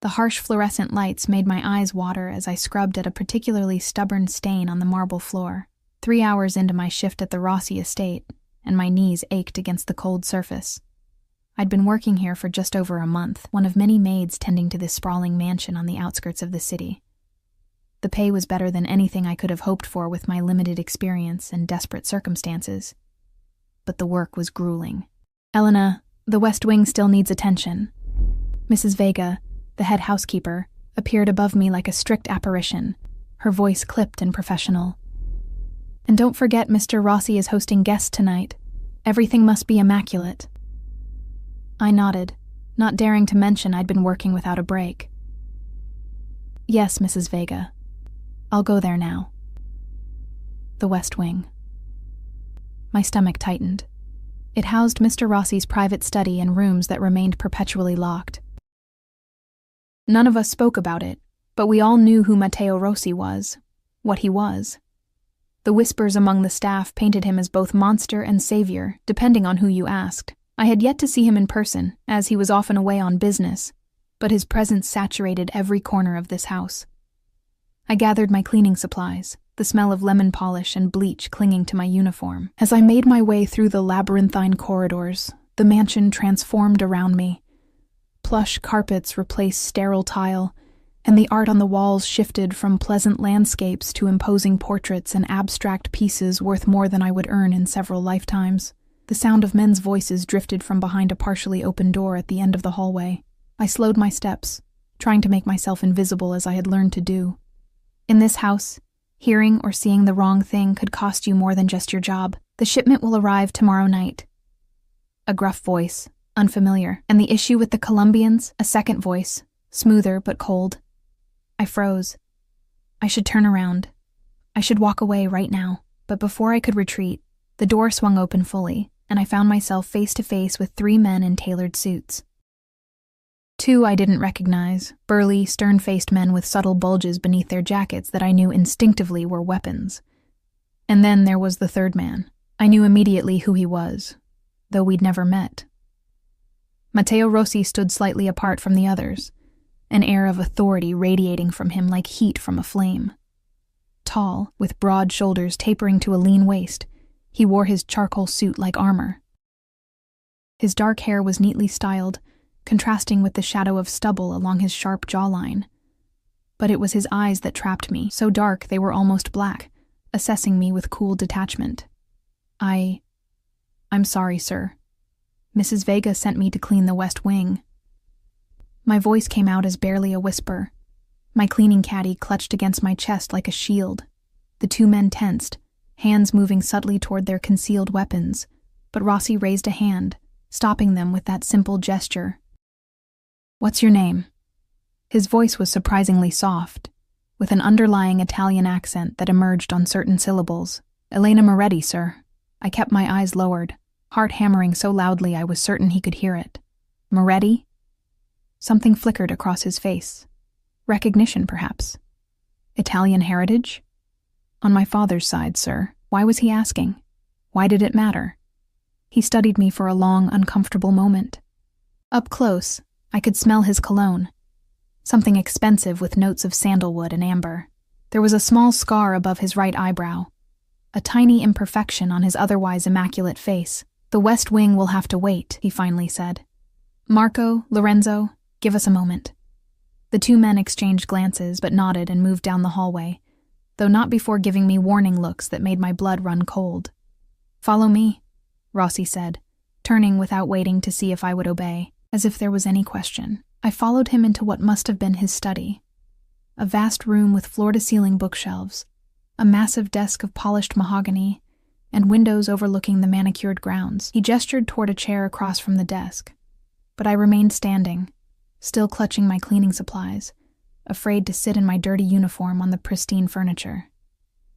The harsh fluorescent lights made my eyes water as I scrubbed at a particularly stubborn stain on the marble floor. 3 hours into my shift at the Rossi estate, and my knees ached against the cold surface. I'd been working here for just over a month, one of many maids tending to this sprawling mansion on the outskirts of the city. The pay was better than anything I could have hoped for with my limited experience and desperate circumstances. But the work was grueling. "Elena, the West Wing still needs attention." Mrs. Vega, the head housekeeper, appeared above me like a strict apparition, her voice clipped and professional. "And don't forget Mr. Rossi is hosting guests tonight. Everything must be immaculate." I nodded, not daring to mention I'd been working without a break. "Yes, Mrs. Vega. I'll go there now." The West Wing. My stomach tightened. It housed Mr. Rossi's private study and rooms that remained perpetually locked. None of us spoke about it, but we all knew who Matteo Rossi was, what he was. The whispers among the staff painted him as both monster and savior, depending on who you asked. I had yet to see him in person, as he was often away on business, but his presence saturated every corner of this house. I gathered my cleaning supplies, the smell of lemon polish and bleach clinging to my uniform. As I made my way through the labyrinthine corridors, the mansion transformed around me. Plush carpets replaced sterile tile, and the art on the walls shifted from pleasant landscapes to imposing portraits and abstract pieces worth more than I would earn in several lifetimes. The sound of men's voices drifted from behind a partially open door at the end of the hallway. I slowed my steps, trying to make myself invisible as I had learned to do. In this house, hearing or seeing the wrong thing could cost you more than just your job. "The shipment will arrive tomorrow night." A gruff voice, unfamiliar, and the issue with the Colombians, a second voice, smoother but cold. I froze. I should turn around. I should walk away right now. But before I could retreat, the door swung open fully, and I found myself face to face with 3 men in tailored suits. 2 I didn't recognize, burly, stern-faced men with subtle bulges beneath their jackets that I knew instinctively were weapons. And then there was the 3rd man. I knew immediately who he was, though we'd never met. Matteo Rossi stood slightly apart from the others, an air of authority radiating from him like heat from a flame. Tall, with broad shoulders tapering to a lean waist, he wore his charcoal suit like armor. His dark hair was neatly styled, contrasting with the shadow of stubble along his sharp jawline. But it was his eyes that trapped me, so dark they were almost black, assessing me with cool detachment. I'm sorry, sir. Mrs. Vega sent me to clean the West Wing." My voice came out as barely a whisper. My cleaning caddy clutched against my chest like a shield. The 2 men tensed, hands moving subtly toward their concealed weapons, but Rossi raised a hand, stopping them with that simple gesture. "What's your name?" His voice was surprisingly soft, with an underlying Italian accent that emerged on certain syllables. "Elena Moretti, sir." I kept my eyes lowered, heart hammering so loudly I was certain he could hear it. "Moretti?" Something flickered across his face. Recognition, perhaps. "Italian heritage?" "On my father's side, sir." Why was he asking? Why did it matter? He studied me for a long, uncomfortable moment. Up close, I could smell his cologne. Something expensive with notes of sandalwood and amber. There was a small scar above his right eyebrow. A tiny imperfection on his otherwise immaculate face. "The West Wing will have to wait," he finally said. "Marco, Lorenzo, give us a moment." The 2 men exchanged glances but nodded and moved down the hallway, though not before giving me warning looks that made my blood run cold. "Follow me," Rossi said, turning without waiting to see if I would obey, as if there was any question. I followed him into what must have been his study. A vast room with floor-to-ceiling bookshelves, a massive desk of polished mahogany, and windows overlooking the manicured grounds. He gestured toward a chair across from the desk, but I remained standing, still clutching my cleaning supplies, afraid to sit in my dirty uniform on the pristine furniture.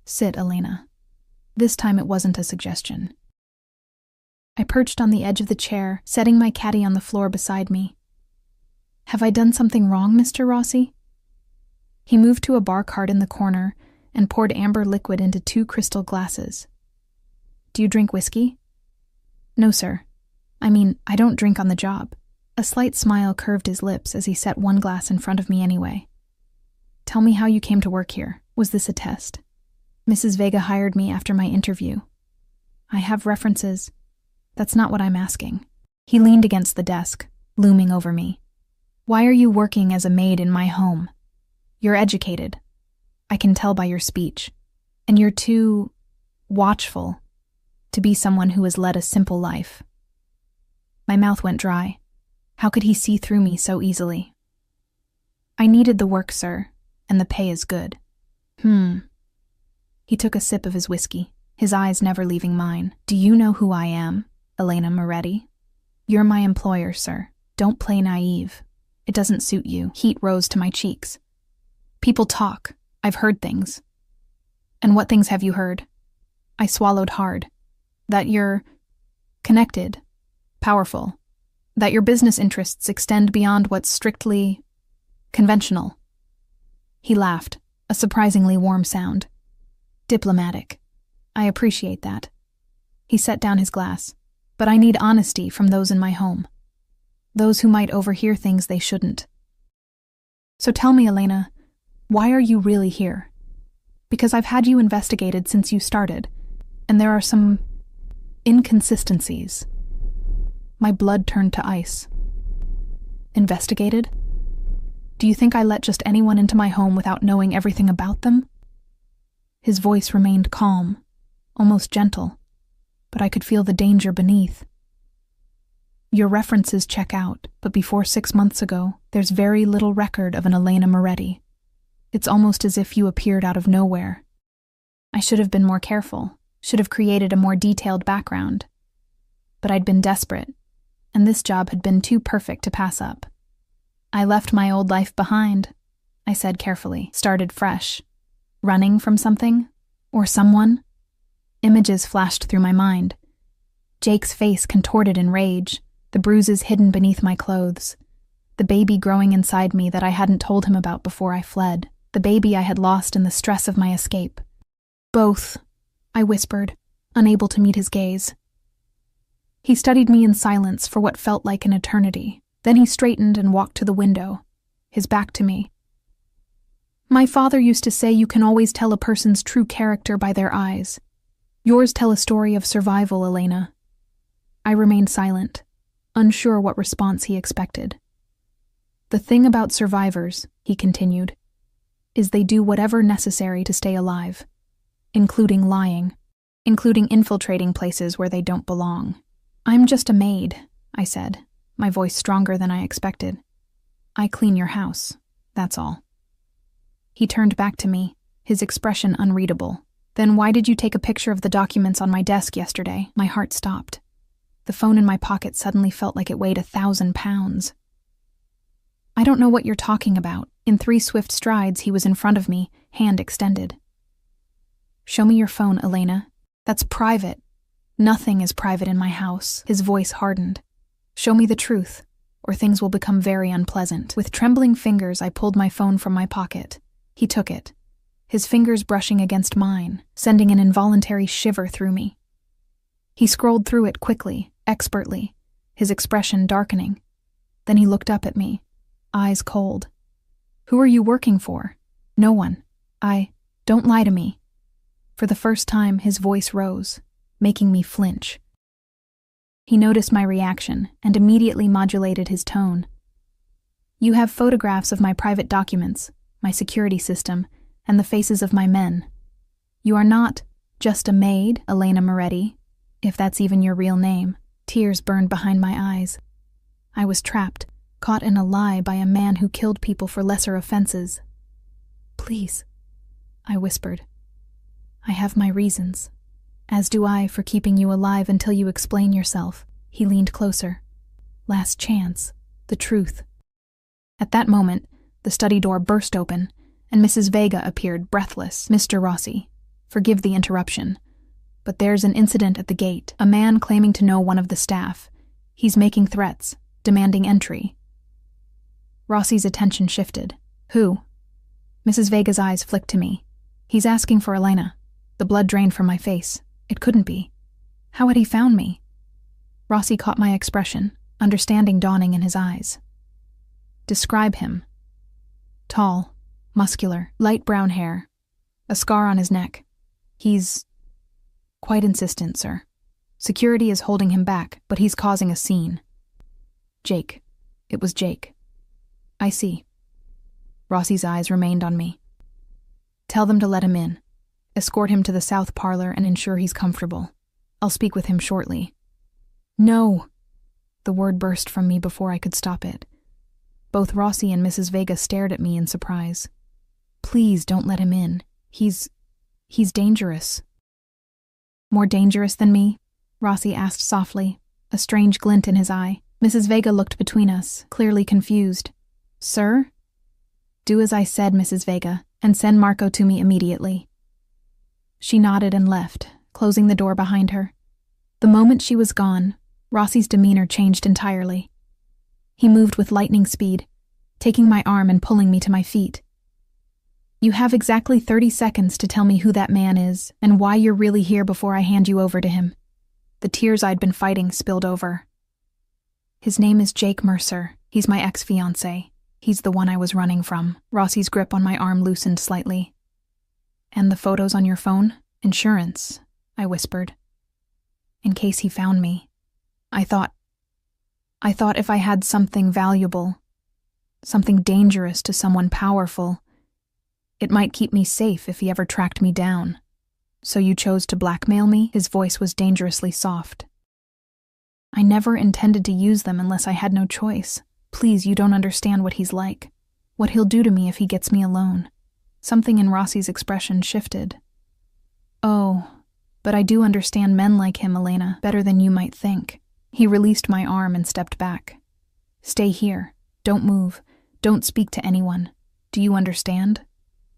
"Sit, Elena." This time it wasn't a suggestion. I perched on the edge of the chair, setting my caddy on the floor beside me. "Have I done something wrong, Mr. Rossi?" He moved to a bar cart in the corner and poured amber liquid into 2 crystal glasses. "Do you drink whiskey?" "No, sir. I don't drink on the job." A slight smile curved his lips as he set one glass in front of me anyway. Tell me how you came to work here. Was this a test? Mrs. Vega hired me after my interview. I have references. That's not what I'm asking. He leaned against the desk, looming over me. Why are you working as a maid in my home? You're educated. I can tell by your speech. And you're too watchful to be someone who has led a simple life. My mouth went dry. How could he see through me so easily? I needed the work, sir, and the pay is good. He took a sip of his whiskey, his eyes never leaving mine. Do you know who I am, Elena Moretti? You're my employer, sir. Don't play naive. It doesn't suit you. Heat rose to my cheeks. People talk. I've heard things. And what things have you heard? I swallowed hard. That you're connected, powerful, that your business interests extend beyond what's strictly conventional. He laughed, a surprisingly warm sound. Diplomatic. I appreciate that. He set down his glass. But I need honesty from those in my home. Those who might overhear things they shouldn't. So tell me, Elena, why are you really here? Because I've had you investigated since you started, and there are some inconsistencies. My blood turned to ice. Investigated? Do you think I let just anyone into my home without knowing everything about them? His voice remained calm, almost gentle, but I could feel the danger beneath. Your references check out, but before 6 months ago, there's very little record of an Elena Moretti. It's almost as if you appeared out of nowhere. I should have been more careful, should have created a more detailed background. But I'd been desperate, and this job had been too perfect to pass up. I left my old life behind, I said carefully, started fresh. Running from something? Or someone? Images flashed through my mind. Jake's face contorted in rage, the bruises hidden beneath my clothes, the baby growing inside me that I hadn't told him about before I fled, the baby I had lost in the stress of my escape. Both, I whispered, unable to meet his gaze. He studied me in silence for what felt like an eternity. Then he straightened and walked to the window, his back to me. My father used to say you can always tell a person's true character by their eyes. Yours tell a story of survival, Elena. I remained silent, unsure what response he expected. The thing about survivors, he continued, is they do whatever necessary to stay alive, including lying, including infiltrating places where they don't belong. I'm just a maid, I said, my voice stronger than I expected. I clean your house, that's all. He turned back to me, his expression unreadable. Then why did you take a picture of the documents on my desk yesterday? My heart stopped. The phone in my pocket suddenly felt like it weighed 1,000 pounds. I don't know what you're talking about. In 3 swift strides, he was in front of me, hand extended. Show me your phone, Elena. That's private. Nothing is private in my house. His voice hardened. Show me the truth, or things will become very unpleasant. With trembling fingers, I pulled my phone from my pocket. He took it, his fingers brushing against mine, sending an involuntary shiver through me. He scrolled through it quickly, expertly, his expression darkening. Then he looked up at me, eyes cold. Who are you working for? No one. Don't lie to me. For the first time, his voice rose, making me flinch. He noticed my reaction and immediately modulated his tone. You have photographs of my private documents, my security system, and the faces of my men. You are not just a maid, Elena Moretti, if that's even your real name. Tears burned behind my eyes. I was trapped, caught in a lie by a man who killed people for lesser offenses. Please, I whispered. I have my reasons. As do I for keeping you alive until you explain yourself. He leaned closer. Last chance. The truth. At that moment, the study door burst open, and Mrs. Vega appeared breathless. Mr. Rossi, forgive the interruption, but there's an incident at the gate. A man claiming to know one of the staff. He's making threats, demanding entry. Rossi's attention shifted. Who? Mrs. Vega's eyes flicked to me. He's asking for Elena. The blood drained from my face. It couldn't be. How had he found me? Rossi caught my expression, understanding dawning in his eyes. Describe him. Tall, muscular, light brown hair, a scar on his neck. He's quite insistent, sir. Security is holding him back, but he's causing a scene. Jake. It was Jake. I see. Rossi's eyes remained on me. Tell them to let him in. Escort him to the south parlor and ensure he's comfortable. I'll speak with him shortly. No! The word burst from me before I could stop it. Both Rossi and Mrs. Vega stared at me in surprise. Please don't let him in. He's dangerous. More dangerous than me? Rossi asked softly, a strange glint in his eye. Mrs. Vega looked between us, clearly confused. Sir? Do as I said, Mrs. Vega, and send Marco to me immediately. She nodded and left, closing the door behind her. The moment she was gone, Rossi's demeanor changed entirely. He moved with lightning speed, taking my arm and pulling me to my feet. You have exactly 30 seconds to tell me who that man is and why you're really here before I hand you over to him. The tears I'd been fighting spilled over. His name is Jake Mercer. He's my ex-fiancé. He's the one I was running from. Rossi's grip on my arm loosened slightly. And the photos on your phone? Insurance, I whispered. In case he found me. I thought if I had something valuable, something dangerous to someone powerful, it might keep me safe if he ever tracked me down. So you chose to blackmail me? His voice was dangerously soft. I never intended to use them unless I had no choice. Please, you don't understand what he's like. What he'll do to me if he gets me alone. Something in Rossi's expression shifted. Oh, but I do understand men like him, Elena, better than you might think. He released my arm and stepped back. Stay here. Don't move. Don't speak to anyone. Do you understand?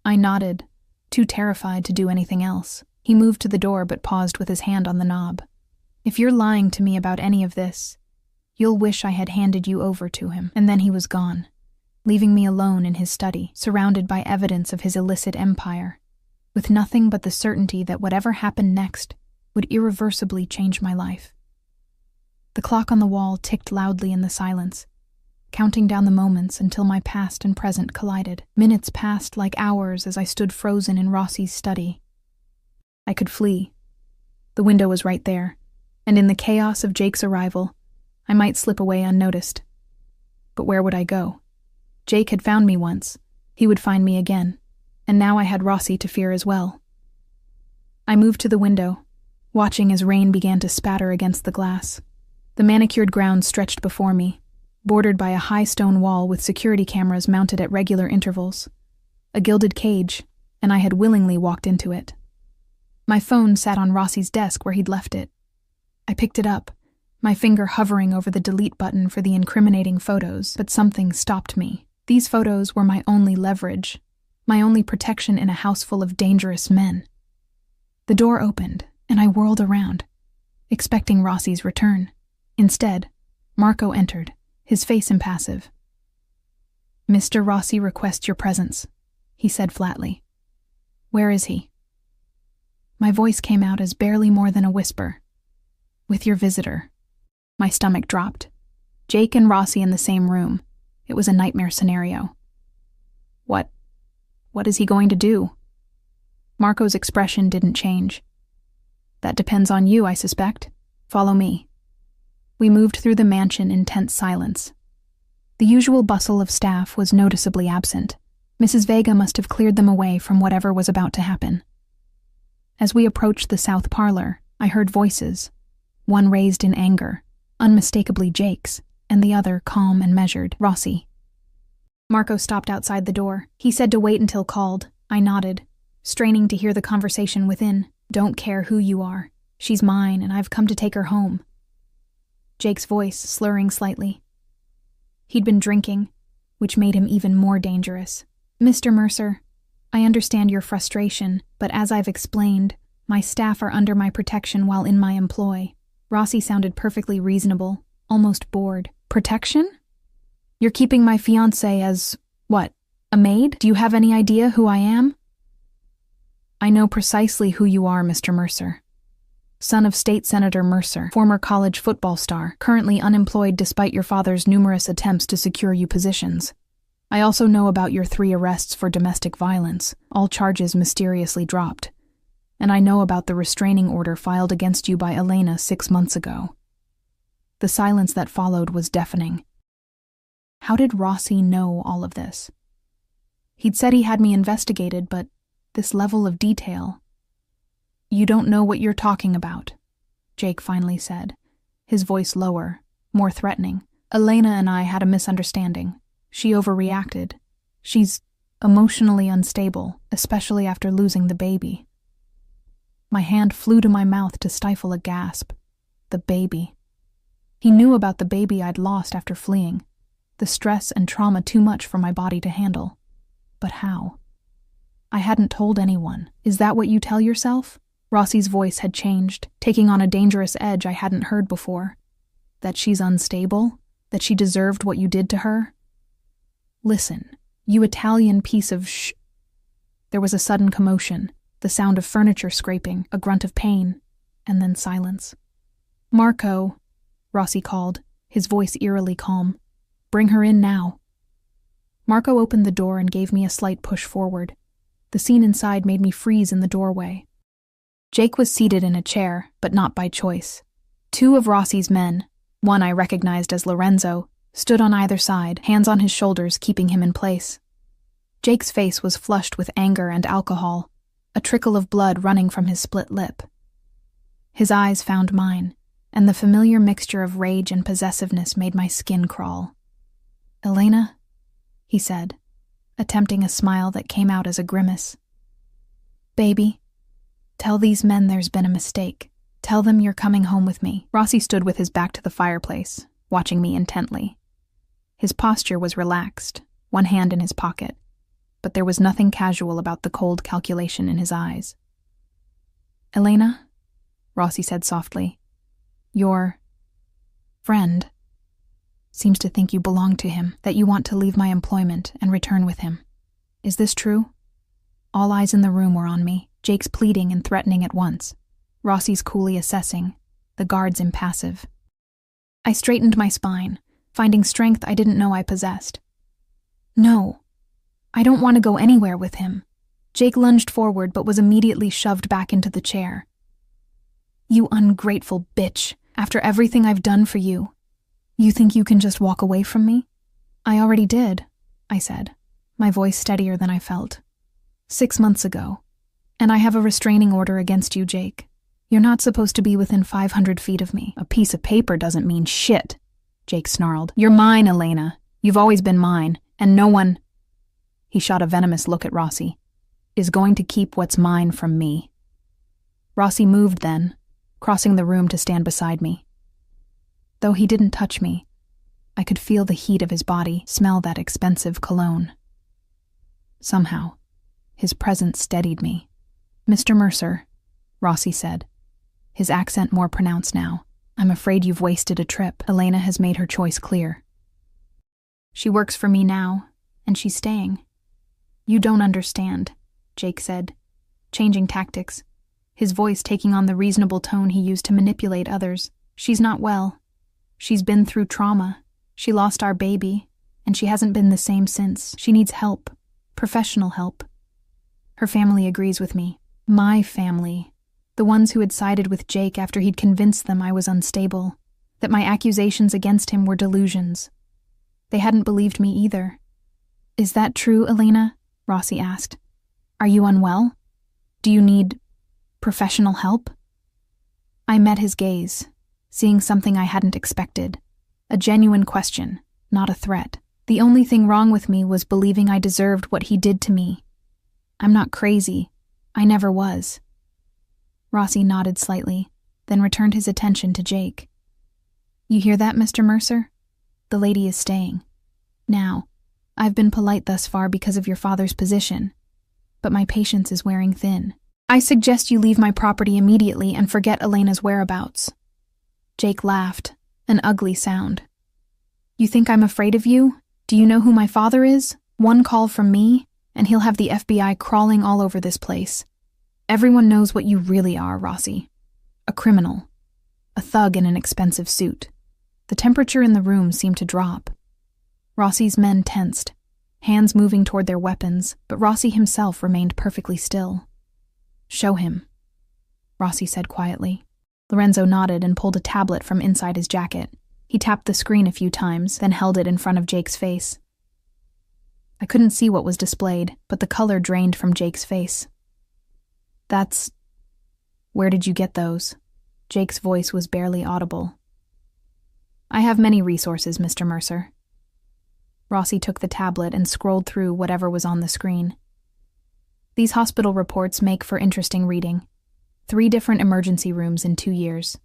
I nodded, too terrified to do anything else. He moved to the door but paused with his hand on the knob. If you're lying to me about any of this, you'll wish I had handed you over to him. And then he was gone, leaving me alone in his study, surrounded by evidence of his illicit empire, with nothing but the certainty that whatever happened next would irreversibly change my life. The clock on the wall ticked loudly in the silence, counting down the moments until my past and present collided. Minutes passed like hours as I stood frozen in Rossi's study. I could flee. The window was right there, and in the chaos of Jake's arrival, I might slip away unnoticed. But where would I go? Jake had found me once. He would find me again, and now I had Rossi to fear as well. I moved to the window, watching as rain began to spatter against the glass. The manicured ground stretched before me, bordered by a high stone wall with security cameras mounted at regular intervals. A gilded cage, and I had willingly walked into it. My phone sat on Rossi's desk where he'd left it. I picked it up, my finger hovering over the delete button for the incriminating photos, but something stopped me. These photos were my only leverage, my only protection in a house full of dangerous men. The door opened, and I whirled around, expecting Rossi's return. Instead, Marco entered, his face impassive. Mr. Rossi requests your presence, he said flatly. Where is he? My voice came out as barely more than a whisper. With your visitor. My stomach dropped. Jake and Rossi in the same room. It was a nightmare scenario. What is he going to do? Marco's expression didn't change. That depends on you, I suspect. Follow me. We moved through the mansion in tense silence. The usual bustle of staff was noticeably absent. Mrs. Vega must have cleared them away from whatever was about to happen. As we approached the south parlor, I heard voices, one raised in anger, unmistakably Jake's, and the other calm and measured, Rossi. Marco stopped outside the door. He said to wait until called. I nodded, straining to hear the conversation within. Don't care who you are. She's mine, and I've come to take her home. Jake's voice slurring slightly. He'd been drinking, which made him even more dangerous. Mr. Mercer, I understand your frustration, but as I've explained, my staff are under my protection while in my employ. Rossi sounded perfectly reasonable, almost bored. Protection? You're keeping my fiancé as, what, a maid? Do you have any idea who I am? I know precisely who you are, Mr. Mercer. son of State Senator Mercer, former college football star, currently unemployed despite your father's numerous attempts to secure you positions. I also know about your 3 arrests for domestic violence, all charges mysteriously dropped. And I know about the restraining order filed against you by Elena 6 months ago." The silence that followed was deafening. How did Rossi know all of this? He'd said he had me investigated, but this level of detail... "You don't know what you're talking about," Jake finally said, his voice lower, more threatening. "Elena and I had a misunderstanding. She overreacted. She's emotionally unstable, especially after losing the baby." My hand flew to my mouth to stifle a gasp. The baby. He knew about the baby I'd lost after fleeing. The stress and trauma too much for my body to handle. But how? I hadn't told anyone. "Is that what you tell yourself?" Rossi's voice had changed, taking on a dangerous edge I hadn't heard before. "That she's unstable? That she deserved what you did to her? Listen, you Italian piece of sh..." There was a sudden commotion, the sound of furniture scraping, a grunt of pain, and then silence. "Marco," Rossi called, his voice eerily calm. "Bring her in now." Marco opened the door and gave me a slight push forward. The scene inside made me freeze in the doorway. Jake was seated in a chair, but not by choice. 2 of Rossi's men, one I recognized as Lorenzo, stood on either side, hands on his shoulders, keeping him in place. Jake's face was flushed with anger and alcohol, a trickle of blood running from his split lip. His eyes found mine, and the familiar mixture of rage and possessiveness made my skin crawl. "Elena," he said, attempting a smile that came out as a grimace. "Baby, tell these men there's been a mistake. Tell them you're coming home with me." Rossi stood with his back to the fireplace, watching me intently. His posture was relaxed, one hand in his pocket, but there was nothing casual about the cold calculation in his eyes. "Elena," Rossi said softly, "your friend seems to think you belong to him, that you want to leave my employment and return with him. Is this true?" All eyes in the room were on me, Jake's pleading and threatening at once, Rossi's coolly assessing, the guards impassive. I straightened my spine, finding strength I didn't know I possessed. "No, I don't want to go anywhere with him." Jake lunged forward but was immediately shoved back into the chair. "You ungrateful bitch, after everything I've done for you. You think you can just walk away from me?" "I already did," I said, my voice steadier than I felt. 6 months ago. And I have a restraining order against you, Jake. You're not supposed to be within 500 feet of me." "A piece of paper doesn't mean shit," Jake snarled. "You're mine, Elena. You've always been mine, and no one," he shot a venomous look at Rossi, "is going to keep what's mine from me." Rossi moved then, crossing the room to stand beside me. Though he didn't touch me, I could feel the heat of his body, smell that expensive cologne. Somehow, his presence steadied me. "Mr. Mercer," Rossi said, his accent more pronounced now, "I'm afraid you've wasted a trip. Elena has made her choice clear. She works for me now, and she's staying." "You don't understand," Jake said, changing tactics, his voice taking on the reasonable tone he used to manipulate others. "She's not well. She's been through trauma. She lost our baby, and she hasn't been the same since. She needs help, professional help. Her family agrees with me. My family. The ones who had sided with Jake after he'd convinced them I was unstable, that my accusations against him were delusions. They hadn't believed me either." "Is that true, Elena?" Rossi asked. "Are you unwell? Do you need professional help?" I met his gaze, seeing something I hadn't expected. A genuine question, not a threat. The only thing wrong with me was believing I deserved what he did to me. "I'm not crazy. I never was." Rossi nodded slightly, then returned his attention to Jake. "You hear that, Mr. Mercer? The lady is staying. Now, I've been polite thus far because of your father's position, but my patience is wearing thin. I suggest you leave my property immediately and forget Elena's whereabouts." Jake laughed, an ugly sound. "You think I'm afraid of you? Do you know who my father is? One call from me, and he'll have the FBI crawling all over this place. Everyone knows what you really are, Rossi. A criminal. A thug in an expensive suit. The temperature in the room seemed to drop. Rossi's men tensed, hands moving toward their weapons, but Rossi himself remained perfectly still. "Show him," Rossi said quietly. Lorenzo nodded and pulled a tablet from inside his jacket. He tapped the screen a few times, then held it in front of Jake's face. I couldn't see what was displayed, but the color drained from Jake's face. "That's... Where did you get those?" Jake's voice was barely audible. "I have many resources, Mr. Mercer." Rossi took the tablet and scrolled through whatever was on the screen. "These hospital reports make for interesting reading. 3 different emergency rooms in 2 years.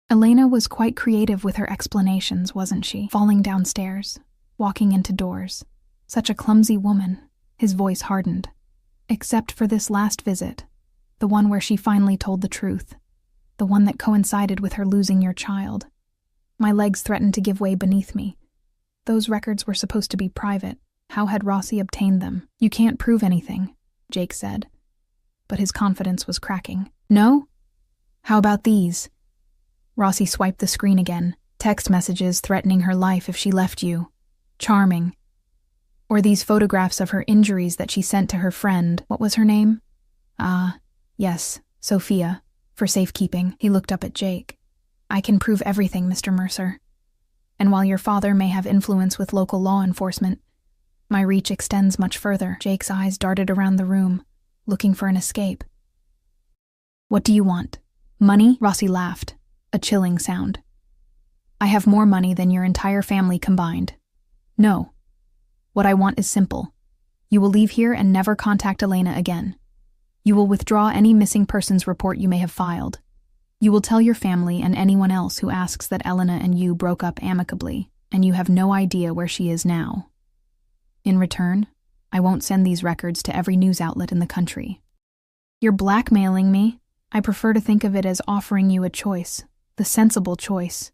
Elena was quite creative with her explanations, wasn't she? Falling downstairs, walking into doors. Such a clumsy woman." His voice hardened. "Except for this last visit, the one where she finally told the truth, the one that coincided with her losing your child. My legs threatened to give way beneath me. Those records were supposed to be private. How had Rossi obtained them? You can't prove anything," Jake said. But his confidence was cracking. "No? How about these?" Rossi swiped the screen again. Text messages threatening her life if she left you. Charming. Or these photographs of her injuries that she sent to her friend. What was her name? Yes, Sophia. For safekeeping. He looked up at Jake. "I can prove everything, Mr. Mercer. And while your father may have influence with local law enforcement, my reach extends much further." Jake's eyes darted around the room, looking for an escape. "What do you want? Money?" Rossi laughed, a chilling sound. "I have more money than your entire family combined. No. What I want is simple. You will leave here and never contact Elena again. You will withdraw any missing persons report you may have filed. You will tell your family and anyone else who asks that Elena and you broke up amicably, and you have no idea where she is now. In return, I won't send these records to every news outlet in the country." "You're blackmailing me." "I prefer to think of it as offering you a choice, the sensible choice."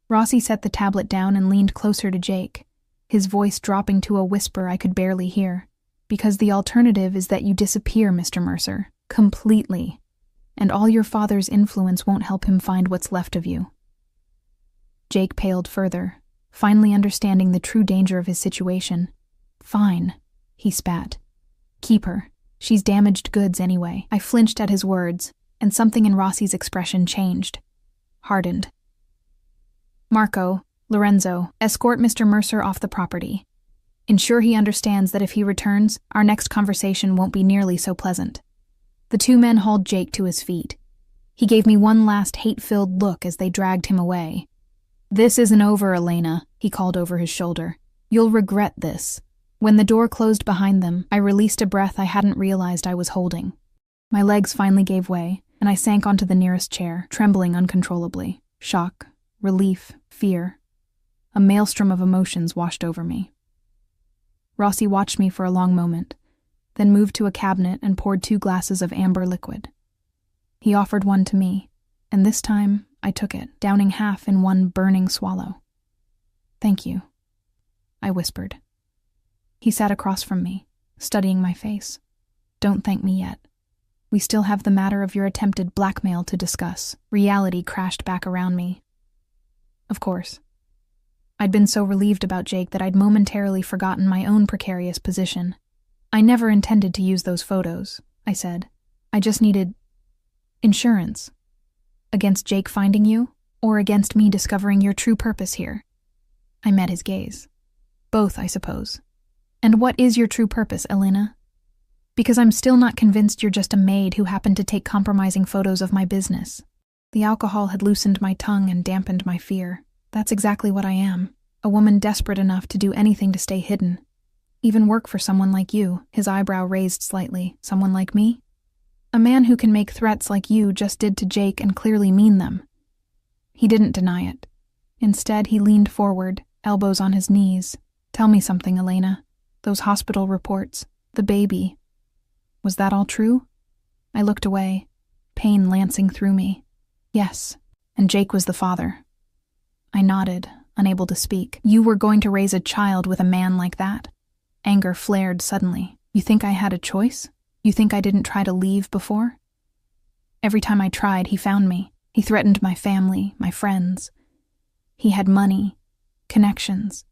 Rossi set the tablet down and leaned closer to Jake, his voice dropping to a whisper I could barely hear. "Because the alternative is that you disappear, Mr. Mercer, completely, and all your father's influence won't help him find what's left of you." Jake paled further, finally understanding the true danger of his situation. "Fine," he spat. "Keep her. She's damaged goods anyway." I flinched at his words, and something in Rossi's expression changed, hardened. "Marco, Lorenzo, escort Mr. Mercer off the property. Ensure he understands that if he returns, our next conversation won't be nearly so pleasant." The 2 men hauled Jake to his feet. He gave me one last hate-filled look as they dragged him away. "This isn't over, Elena," he called over his shoulder. "You'll regret this." When the door closed behind them, I released a breath I hadn't realized I was holding. My legs finally gave way, and I sank onto the nearest chair, trembling uncontrollably. Shock, relief, fear. A maelstrom of emotions washed over me. Rossi watched me for a long moment, then moved to a cabinet and poured 2 glasses of amber liquid. He offered one to me, and this time I took it, downing half in one burning swallow. "Thank you," I whispered. He sat across from me, studying my face. "Don't thank me yet. We still have the matter of your attempted blackmail to discuss." Reality crashed back around me. Of course. I'd been so relieved about Jake that I'd momentarily forgotten my own precarious position. "I never intended to use those photos," I said. "I just needed insurance. Against Jake finding you, or against me discovering your true purpose here?" I met his gaze. "Both, I suppose." "And what is your true purpose, Elena? Because I'm still not convinced you're just a maid who happened to take compromising photos of my business." The alcohol had loosened my tongue and dampened my fear. "That's exactly what I am. A woman desperate enough to do anything to stay hidden. Even work for someone like you." His eyebrow raised slightly. "Someone like me? A man who can make threats like you just did to Jake and clearly mean them." He didn't deny it. Instead, he leaned forward, elbows on his knees. "Tell me something, Elena. Those hospital reports, the baby. Was that all true?" I looked away, pain lancing through me. "Yes, and Jake was the father." I nodded, unable to speak. "You were going to raise a child with a man like that?" Anger flared suddenly. "You think I had a choice? You think I didn't try to leave before?" Every time I tried, he found me. He threatened my family, my friends. He had money, connections.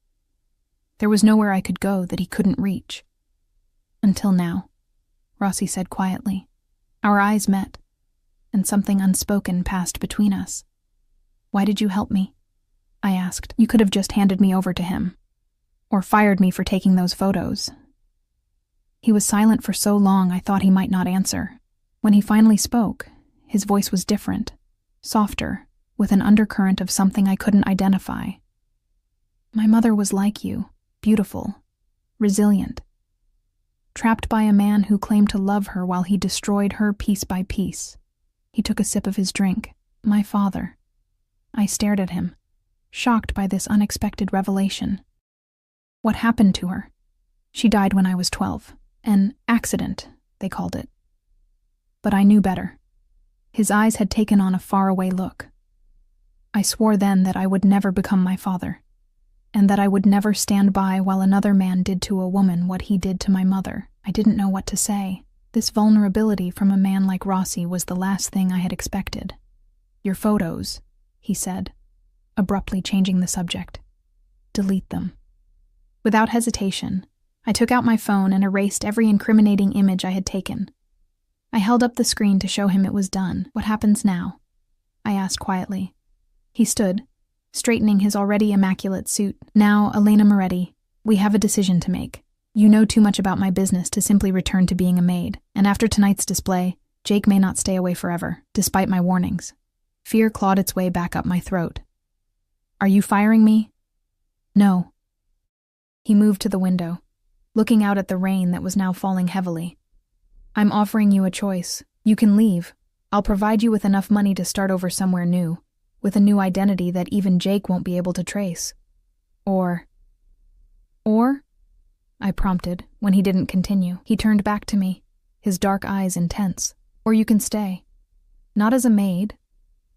There was nowhere I could go that he couldn't reach. Until now, Rossi said quietly. Our eyes met, and something unspoken passed between us. Why did you help me? I asked. You could have just handed me over to him, or fired me for taking those photos. He was silent for so long I thought he might not answer. When he finally spoke, his voice was different, softer, with an undercurrent of something I couldn't identify. My mother was like you, beautiful, resilient, trapped by a man who claimed to love her while he destroyed her piece by piece. He took a sip of his drink. My father. I stared at him, shocked by this unexpected revelation. What happened to her? She died when I was 12. An accident, they called it. But I knew better. His eyes had taken on a faraway look. I swore then that I would never become my father, and that I would never stand by while another man did to a woman what he did to my mother. I didn't know what to say. This vulnerability from a man like Rossi was the last thing I had expected. Your photos, he said, abruptly changing the subject. Delete them. Without hesitation, I took out my phone and erased every incriminating image I had taken. I held up the screen to show him it was done. What happens now? I asked quietly. He stood, straightening his already immaculate suit. Now, Elena Moretti, we have a decision to make. You know too much about my business to simply return to being a maid, and after tonight's display, Jake may not stay away forever, despite my warnings. Fear clawed its way back up my throat. Are you firing me? No. He moved to the window, looking out at the rain that was now falling heavily. I'm offering you a choice. You can leave. I'll provide you with enough money to start over somewhere new, with a new identity that even Jake won't be able to trace. Or? I prompted, when he didn't continue. He turned back to me, his dark eyes intense. Or you can stay. Not as a maid,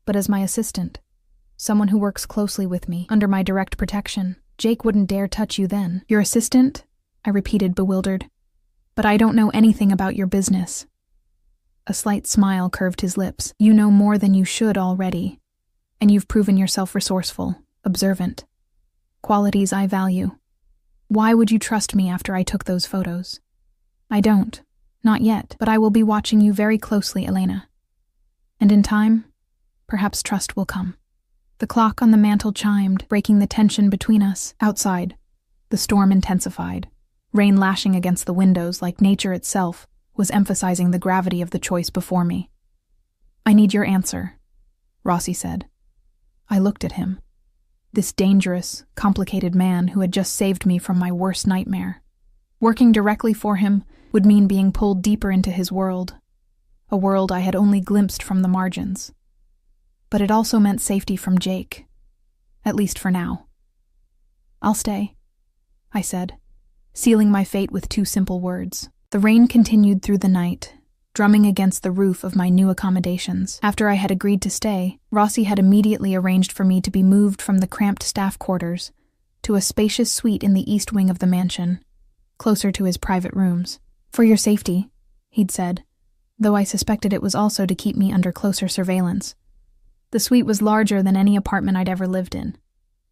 but as my assistant. Someone who works closely with me, under my direct protection. Jake wouldn't dare touch you then. Your assistant? I repeated, bewildered. But I don't know anything about your business. A slight smile curved his lips. You know more than you should already, and you've proven yourself resourceful, observant. Qualities I value. Why would you trust me after I took those photos? I don't. Not yet, but I will be watching you very closely, Elena. And in time, perhaps trust will come. The clock on the mantel chimed, breaking the tension between us. Outside, the storm intensified. Rain lashing against the windows like nature itself was emphasizing the gravity of the choice before me. I need your answer, Rossi said. I looked at him. This dangerous, complicated man who had just saved me from my worst nightmare. Working directly for him would mean being pulled deeper into his world, a world I had only glimpsed from the margins. But it also meant safety from Jake, at least for now. I'll stay, I said, sealing my fate with 2 simple words. The rain continued through the night, drumming against the roof of my new accommodations. After I had agreed to stay, Rossi had immediately arranged for me to be moved from the cramped staff quarters to a spacious suite in the east wing of the mansion, closer to his private rooms. For your safety, he'd said, though I suspected it was also to keep me under closer surveillance. The suite was larger than any apartment I'd ever lived in.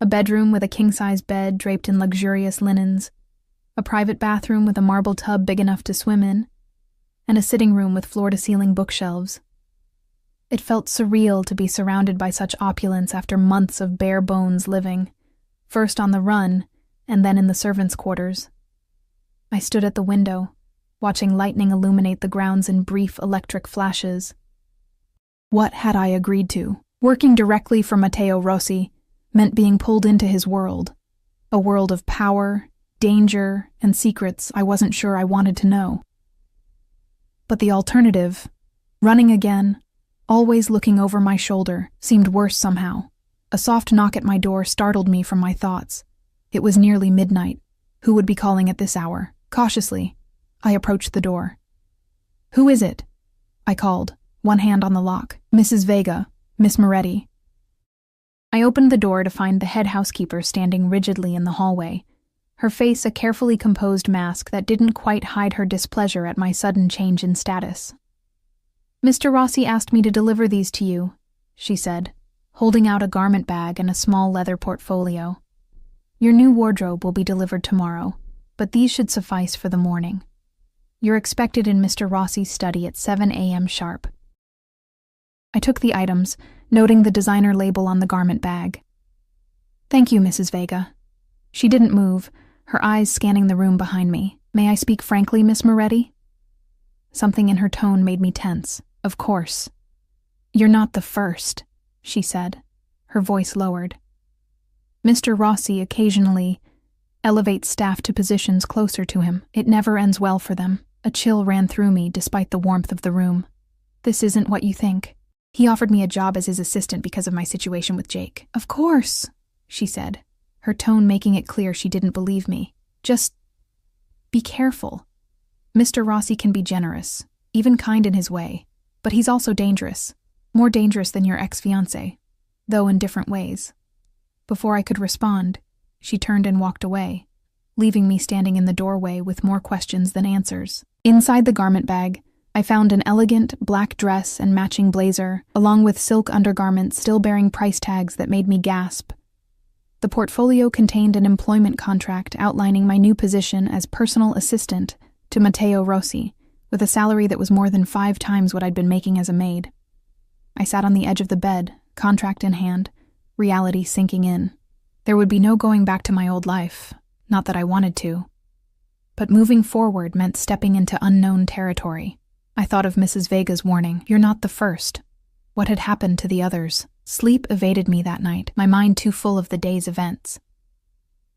A bedroom with a king-size bed draped in luxurious linens, a private bathroom with a marble tub big enough to swim in, and a sitting room with floor-to-ceiling bookshelves. It felt surreal to be surrounded by such opulence after months of bare-bones living, first on the run and then in the servants' quarters. I stood at the window, watching lightning illuminate the grounds in brief electric flashes. What had I agreed to? Working directly for Matteo Rossi meant being pulled into his world, a world of power, danger, and secrets I wasn't sure I wanted to know. But the alternative, running again, always looking over my shoulder, seemed worse somehow. A soft knock at my door startled me from my thoughts. It was nearly midnight. Who would be calling at this hour? Cautiously, I approached the door. Who is it? I called, one hand on the lock. Mrs. Vega, Miss Moretti. I opened the door to find the head housekeeper standing rigidly in the hallway, her face a carefully composed mask that didn't quite hide her displeasure at my sudden change in status. Mr. Rossi asked me to deliver these to you, she said, holding out a garment bag and a small leather portfolio. Your new wardrobe will be delivered tomorrow, but these should suffice for the morning. You're expected in Mr. Rossi's study at 7 a.m. sharp. I took the items, noting the designer label on the garment bag. Thank you, Mrs. Vega. She didn't move, her eyes scanning the room behind me. May I speak frankly, Miss Moretti? Something in her tone made me tense. Of course. You're not the first, she said, her voice lowered. Mr. Rossi occasionally elevates staff to positions closer to him. It never ends well for them. A chill ran through me despite the warmth of the room. This isn't what you think. He offered me a job as his assistant because of my situation with Jake. Of course, she said, her tone making it clear she didn't believe me. Just be careful. Mr. Rossi can be generous, even kind in his way, but he's also dangerous. More dangerous than your ex-fiancé, though in different ways. Before I could respond, she turned and walked away, leaving me standing in the doorway with more questions than answers. Inside the garment bag, I found an elegant black dress and matching blazer, along with silk undergarments still bearing price tags that made me gasp. The portfolio contained an employment contract outlining my new position as personal assistant to Matteo Rossi, with a salary that was more than 5 times what I'd been making as a maid. I sat on the edge of the bed, contract in hand, reality sinking in. There would be no going back to my old life, not that I wanted to. But moving forward meant stepping into unknown territory. I thought of Mrs. Vega's warning, "You're not the first." What had happened to the others? Sleep evaded me that night, my mind too full of the day's events.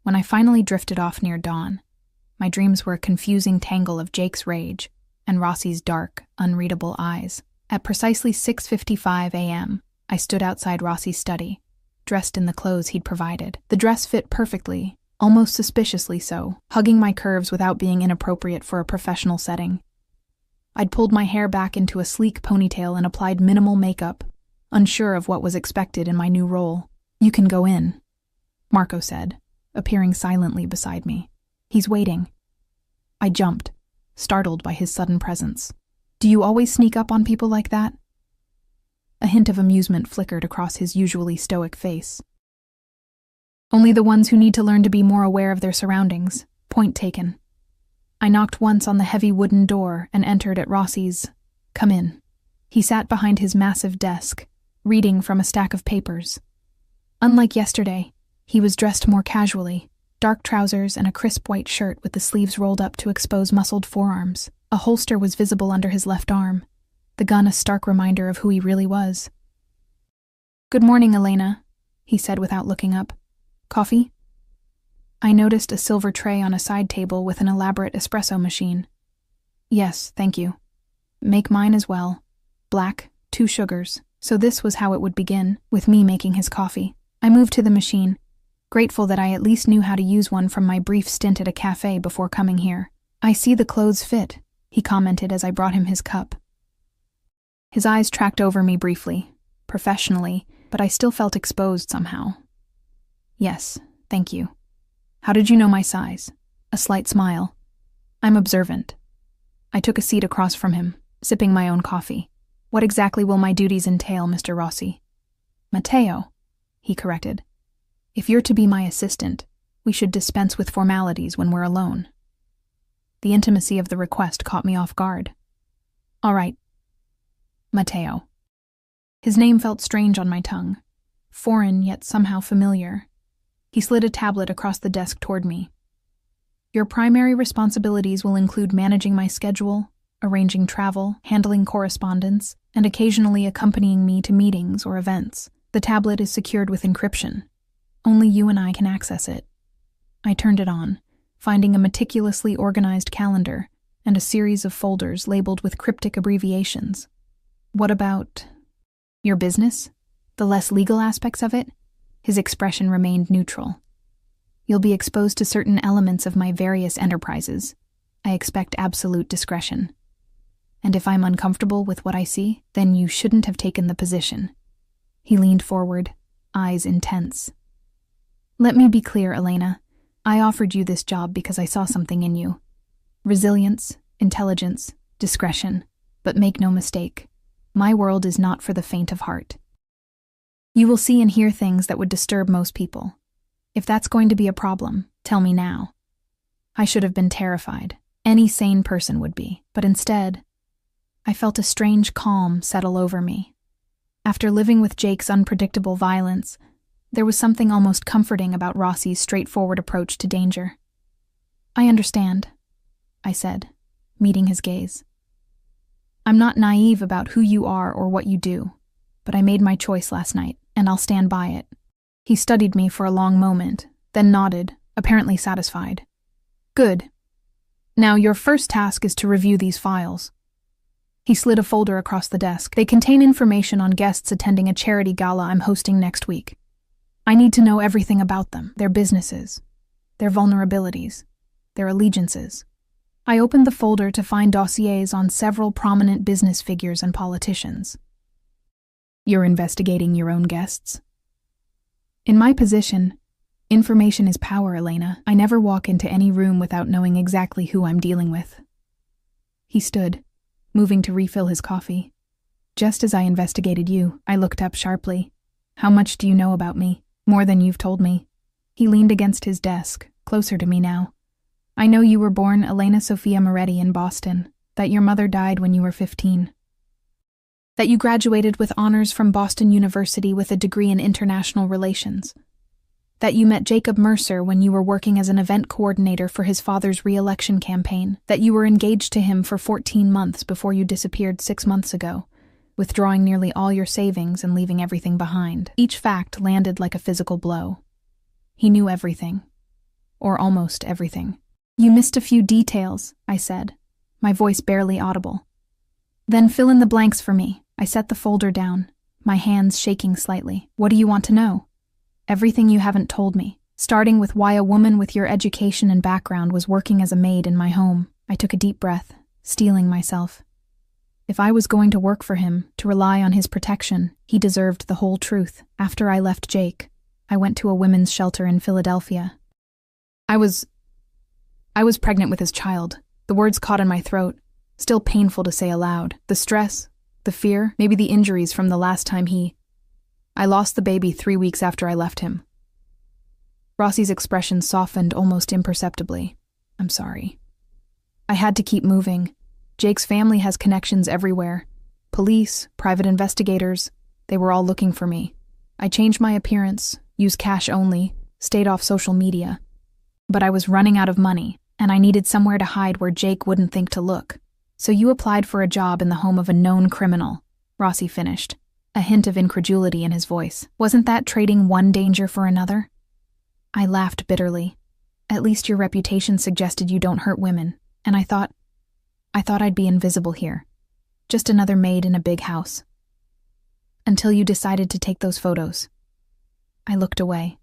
When I finally drifted off near dawn, my dreams were a confusing tangle of Jake's rage and Rossi's dark, unreadable eyes. At precisely 6:55 a.m., I stood outside Rossi's study, dressed in the clothes he'd provided. The dress fit perfectly, almost suspiciously so, hugging my curves without being inappropriate for a professional setting. I'd pulled my hair back into a sleek ponytail and applied minimal makeup, unsure of what was expected in my new role. "You can go in," Marco said, appearing silently beside me. "He's waiting." I jumped, startled by his sudden presence. "Do you always sneak up on people like that?" A hint of amusement flickered across his usually stoic face. "Only the ones who need to learn to be more aware of their surroundings. Point taken." I knocked once on the heavy wooden door and entered at Rossi's. "Come in." He sat behind his massive desk, reading from a stack of papers. Unlike yesterday, he was dressed more casually, dark trousers and a crisp white shirt with the sleeves rolled up to expose muscled forearms. A holster was visible under his left arm, the gun a stark reminder of who he really was. "Good morning, Elena," he said without looking up. "Coffee?" I noticed a silver tray on a side table with an elaborate espresso machine. "Yes, thank you." "Make mine as well. Black, 2 sugars." So this was how it would begin, with me making his coffee. I moved to the machine, grateful that I at least knew how to use one from my brief stint at a cafe before coming here. "I see the clothes fit," he commented as I brought him his cup. His eyes tracked over me briefly, professionally, but I still felt exposed somehow. "Yes, thank you." "How did you know my size?" A slight smile. "I'm observant." I took a seat across from him, sipping my own coffee. "What exactly will my duties entail, Mr. Rossi?" "Matteo," he corrected. "If you're to be my assistant, we should dispense with formalities when we're alone." The intimacy of the request caught me off guard. "All right. Matteo." His name felt strange on my tongue, foreign yet somehow familiar. He slid a tablet across the desk toward me. "Your primary responsibilities will include managing my schedule, arranging travel, handling correspondence, and occasionally accompanying me to meetings or events. The tablet is secured with encryption. Only you and I can access it." I turned it on, finding a meticulously organized calendar and a series of folders labeled with cryptic abbreviations. "What about your business? The less legal aspects of it?" His expression remained neutral. "You'll be exposed to certain elements of my various enterprises. I expect absolute discretion. And if I'm uncomfortable with what I see, then you shouldn't have taken the position." He leaned forward, eyes intense. "Let me be clear, Elena. I offered you this job because I saw something in you. Resilience, intelligence, discretion. But make no mistake, My world is not for the faint of heart. You will see and hear things that would disturb most people. If that's going to be a problem, tell me now. I should have been terrified. Any sane person would be. But instead, I felt a strange calm settle over me. After living with Jake's unpredictable violence, there was something almost comforting about Rossi's straightforward approach to danger. I understand, I said, meeting his gaze. I'm not naive about who you are or what you do, but I made my choice last night, and I'll stand by it. He studied me for a long moment, then nodded, apparently satisfied. Good. Now your first task is to review these files. He slid a folder across the desk. They contain information on guests attending a charity gala I'm hosting next week. I need to know everything about them, their businesses, their vulnerabilities, their allegiances. I opened the folder to find dossiers on several prominent business figures and politicians. You're investigating your own guests? In my position, information is power, Elena. I never walk into any room without knowing exactly who I'm dealing with. He stood, moving to refill his coffee. Just as I investigated you, I looked up sharply. How much do you know about me? More than you've told me. He leaned against his desk, closer to me now. I know you were born Elena Sophia Moretti in Boston, that your mother died when you were 15. That you graduated with honors from Boston University with a degree in international relations. That you met Jacob Mercer when you were working as an event coordinator for his father's re-election campaign. That you were engaged to him for 14 months before you disappeared 6 months ago, withdrawing nearly all your savings and leaving everything behind. Each fact landed like a physical blow. He knew everything. Or almost everything. You missed a few details, I said, my voice barely audible. Then fill in the blanks for me. I set the folder down, my hands shaking slightly. What do you want to know? Everything you haven't told me, starting with why a woman with your education and background was working as a maid in my home. I took a deep breath, steeling myself. If I was going to work for him, to rely on his protection, he deserved the whole truth. After I left Jake, I went to a women's shelter in Philadelphia. I was pregnant with his child. The words caught in my throat, still painful to say aloud. The stress, the fear, maybe the injuries from the last time I lost the baby 3 weeks after I left him. Rossi's expression softened almost imperceptibly. I'm sorry. I had to keep moving. Jake's family has connections everywhere. Police, private investigators, they were all looking for me. I changed my appearance, used cash only, stayed off social media. But I was running out of money, and I needed somewhere to hide where Jake wouldn't think to look. So you applied for a job in the home of a known criminal, Rossi finished, a hint of incredulity in his voice. Wasn't that trading one danger for another? I laughed bitterly. At least your reputation suggested you don't hurt women, and I thought I'd be invisible here. Just another maid in a big house. Until you decided to take those photos. I looked away.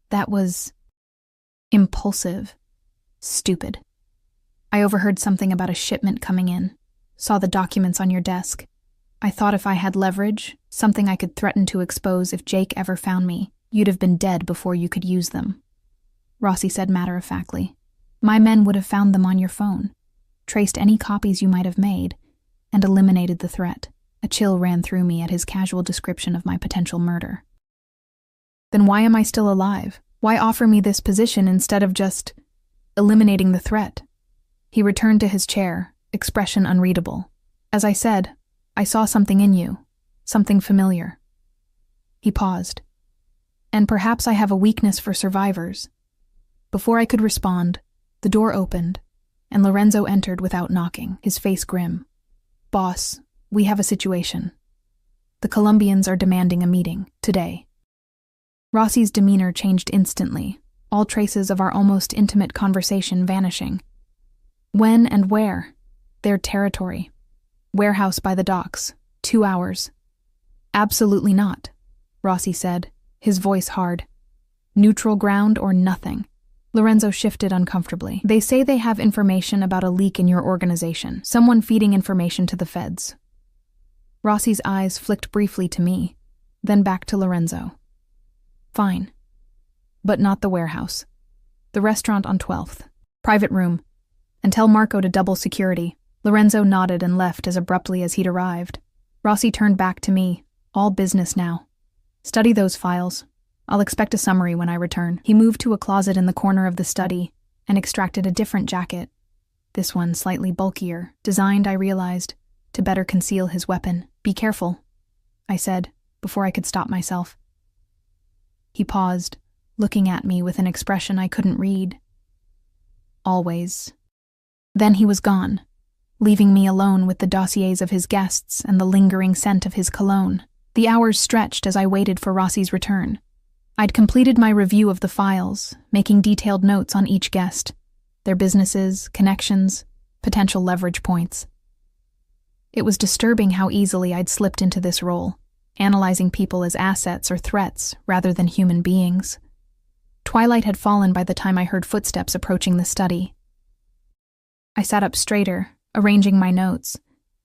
That was impulsive. Stupid. I overheard something about a shipment coming in. Saw the documents on your desk. I thought if I had leverage, something I could threaten to expose if Jake ever found me, you'd have been dead before you could use them. Rossi said matter-of-factly. My men would have found them on your phone, traced any copies you might have made, and eliminated the threat. A chill ran through me at his casual description of my potential murder. Then why am I still alive? Why offer me this position instead of just eliminating the threat? He returned to his chair, expression unreadable. As I said, I saw something in you, something familiar. He paused. And perhaps I have a weakness for survivors. Before I could respond, the door opened, and Lorenzo entered without knocking, his face grim. Boss, we have a situation. The Colombians are demanding a meeting, today. Rossi's demeanor changed instantly, all traces of our almost intimate conversation vanishing. When and where? Their territory. Warehouse by the docks. 2 hours. Absolutely not, Rossi said, his voice hard. Neutral ground or nothing. Lorenzo shifted uncomfortably. They say they have information about a leak in your organization, someone feeding information to the feds. Rossi's eyes flicked briefly to me, then back to Lorenzo. Fine. But not the warehouse. The restaurant on 12th. Private room. And tell Marco to double security. Lorenzo nodded and left as abruptly as he'd arrived. Rossi turned back to me. All business now. Study those files. I'll expect a summary when I return. He moved to a closet in the corner of the study and extracted a different jacket. This one slightly bulkier, designed, I realized, to better conceal his weapon. Be careful, I said, before I could stop myself. He paused, looking at me with an expression I couldn't read. Always. Then he was gone, leaving me alone with the dossiers of his guests and the lingering scent of his cologne. The hours stretched as I waited for Rossi's return. I'd completed my review of the files, making detailed notes on each guest, their businesses, connections, potential leverage points. It was disturbing how easily I'd slipped into this role, analyzing people as assets or threats rather than human beings. Twilight had fallen by the time I heard footsteps approaching the study. I sat up straighter, arranging my notes,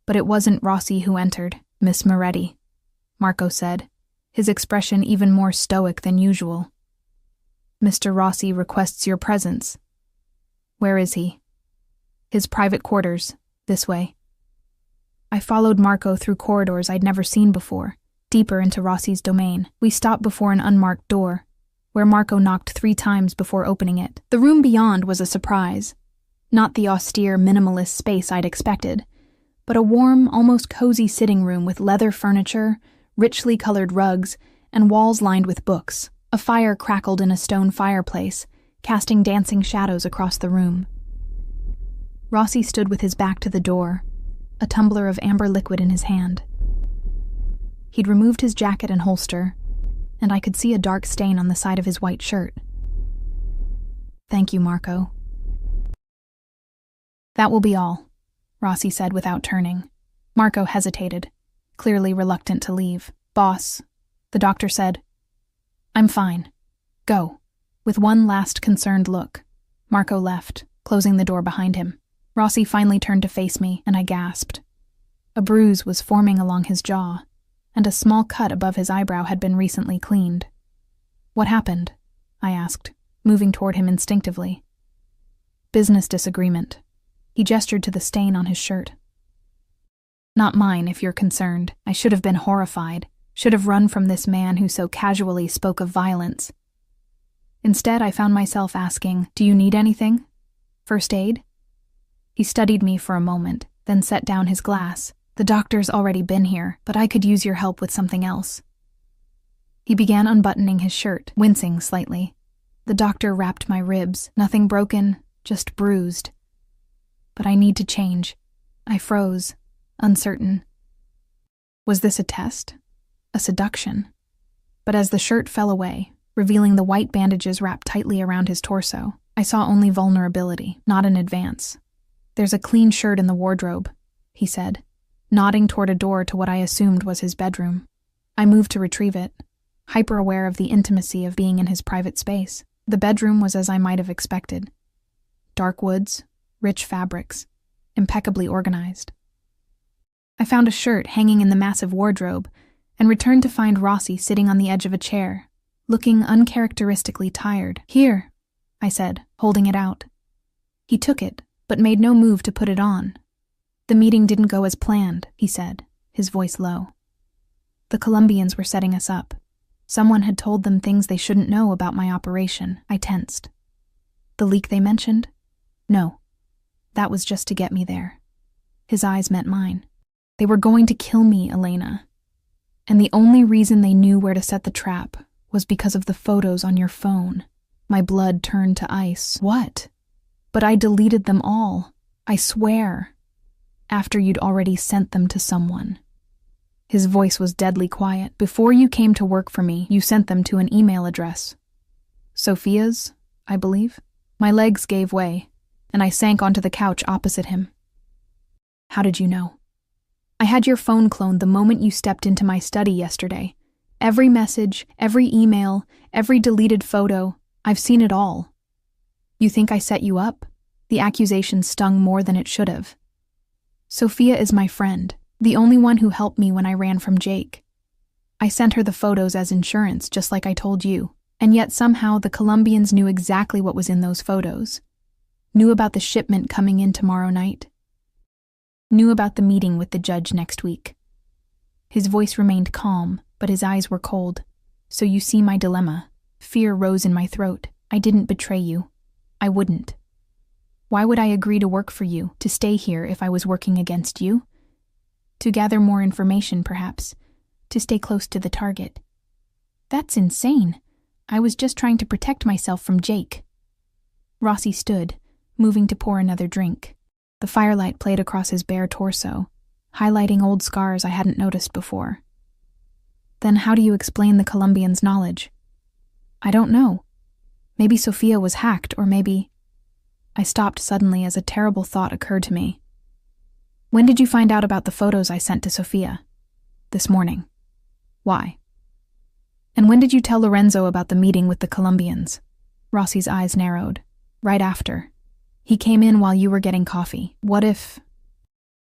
but it wasn't Rossi who entered, Miss Moretti, Marco said, his expression even more stoic than usual. Mr. Rossi requests your presence. Where is he? His private quarters, this way. I followed Marco through corridors I'd never seen before, deeper into Rossi's domain. We stopped before an unmarked door, where Marco knocked 3 times before opening it. The room beyond was a surprise. Not the austere, minimalist space I'd expected, but a warm, almost cozy sitting room with leather furniture, richly colored rugs, and walls lined with books. A fire crackled in a stone fireplace, casting dancing shadows across the room. Rossi stood with his back to the door, a tumbler of amber liquid in his hand. He'd removed his jacket and holster, and I could see a dark stain on the side of his white shirt. Thank you, Marco. That will be all, Rossi said without turning. Marco hesitated, clearly reluctant to leave. Boss, the doctor said. I'm fine. Go. With one last concerned look, Marco left, closing the door behind him. Rossi finally turned to face me, and I gasped. A bruise was forming along his jaw, and a small cut above his eyebrow had been recently cleaned. What happened? I asked, moving toward him instinctively. Business disagreement. He gestured to the stain on his shirt. Not mine, if you're concerned. I should have been horrified, should have run from this man who so casually spoke of violence. Instead, I found myself asking, do you need anything? First aid? He studied me for a moment, then set down his glass. The doctor's already been here, but I could use your help with something else. He began unbuttoning his shirt, wincing slightly. The doctor wrapped my ribs, nothing broken, just bruised. But I need to change. I froze, uncertain. Was this a test? A seduction? But as the shirt fell away, revealing the white bandages wrapped tightly around his torso, I saw only vulnerability, not an advance. There's a clean shirt in the wardrobe, he said, nodding toward a door to what I assumed was his bedroom. I moved to retrieve it, hyper-aware of the intimacy of being in his private space. The bedroom was as I might have expected. Dark woods, rich fabrics, impeccably organized. I found a shirt hanging in the massive wardrobe and returned to find Rossi sitting on the edge of a chair, looking uncharacteristically tired. Here, I said, holding it out. He took it, but made no move to put it on. The meeting didn't go as planned, he said, his voice low. The Colombians were setting us up. Someone had told them things they shouldn't know about my operation. I tensed. The leak they mentioned? No. That was just to get me there. His eyes met mine. They were going to kill me, Elena. And the only reason they knew where to set the trap was because of the photos on your phone. My blood turned to ice. What? But I deleted them all. I swear. After you'd already sent them to someone. His voice was deadly quiet. Before you came to work for me, you sent them to an email address. Sophia's, I believe. My legs gave way, and I sank onto the couch opposite him. How did you know? I had your phone cloned the moment you stepped into my study yesterday. Every message, every email, every deleted photo, I've seen it all. You think I set you up? The accusation stung more than it should have. Sophia is my friend, the only one who helped me when I ran from Jake. I sent her the photos as insurance, just like I told you, and yet somehow the Colombians knew exactly what was in those photos. Knew about the shipment coming in tomorrow night. Knew about the meeting with the judge next week. His voice remained calm, but his eyes were cold. So you see my dilemma. Fear rose in my throat. I didn't betray you. I wouldn't. Why would I agree to work for you, to stay here if I was working against you? To gather more information, perhaps. To stay close to the target. That's insane. I was just trying to protect myself from Jake. Rossi stood, moving to pour another drink. The firelight played across his bare torso, highlighting old scars I hadn't noticed before. Then how do you explain the Colombian's knowledge? I don't know. Maybe Sophia was hacked, or maybe... I stopped suddenly as a terrible thought occurred to me. When did you find out about the photos I sent to Sophia? This morning. Why? And when did you tell Lorenzo about the meeting with the Colombians? Rossi's eyes narrowed. Right after. He came in while you were getting coffee. What if...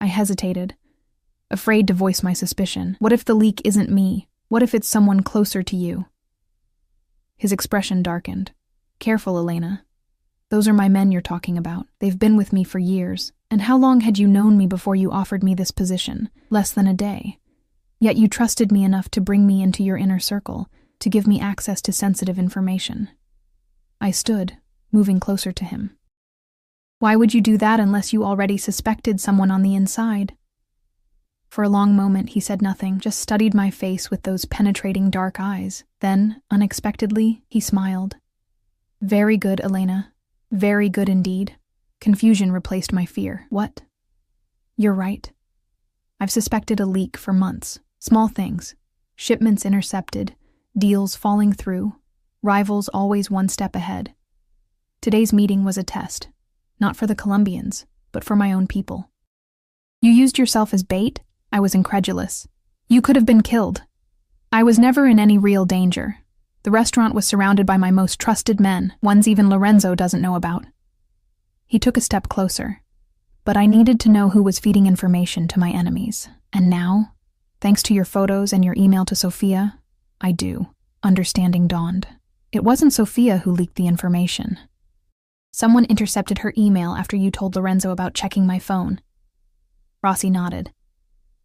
I hesitated, afraid to voice my suspicion. What if the leak isn't me? What if it's someone closer to you? His expression darkened. Careful, Elena. Those are my men you're talking about. They've been with me for years. And how long had you known me before you offered me this position? Less than a day. Yet you trusted me enough to bring me into your inner circle, to give me access to sensitive information. I stood, moving closer to him. Why would you do that unless you already suspected someone on the inside? For a long moment he said nothing, just studied my face with those penetrating dark eyes. Then, unexpectedly, he smiled. Very good, Elena. Very good indeed. Confusion replaced my fear. What? You're right. I've suspected a leak for months. Small things. Shipments intercepted. Deals falling through. Rivals always one step ahead. Today's meeting was a test. Not for the Colombians, but for my own people. You used yourself as bait? I was incredulous. You could have been killed. I was never in any real danger. The restaurant was surrounded by my most trusted men, ones even Lorenzo doesn't know about. He took a step closer. But I needed to know who was feeding information to my enemies. And now, thanks to your photos and your email to Sophia, I do. Understanding dawned. It wasn't Sophia who leaked the information. Someone intercepted her email after you told Lorenzo about checking my phone. Rossi nodded.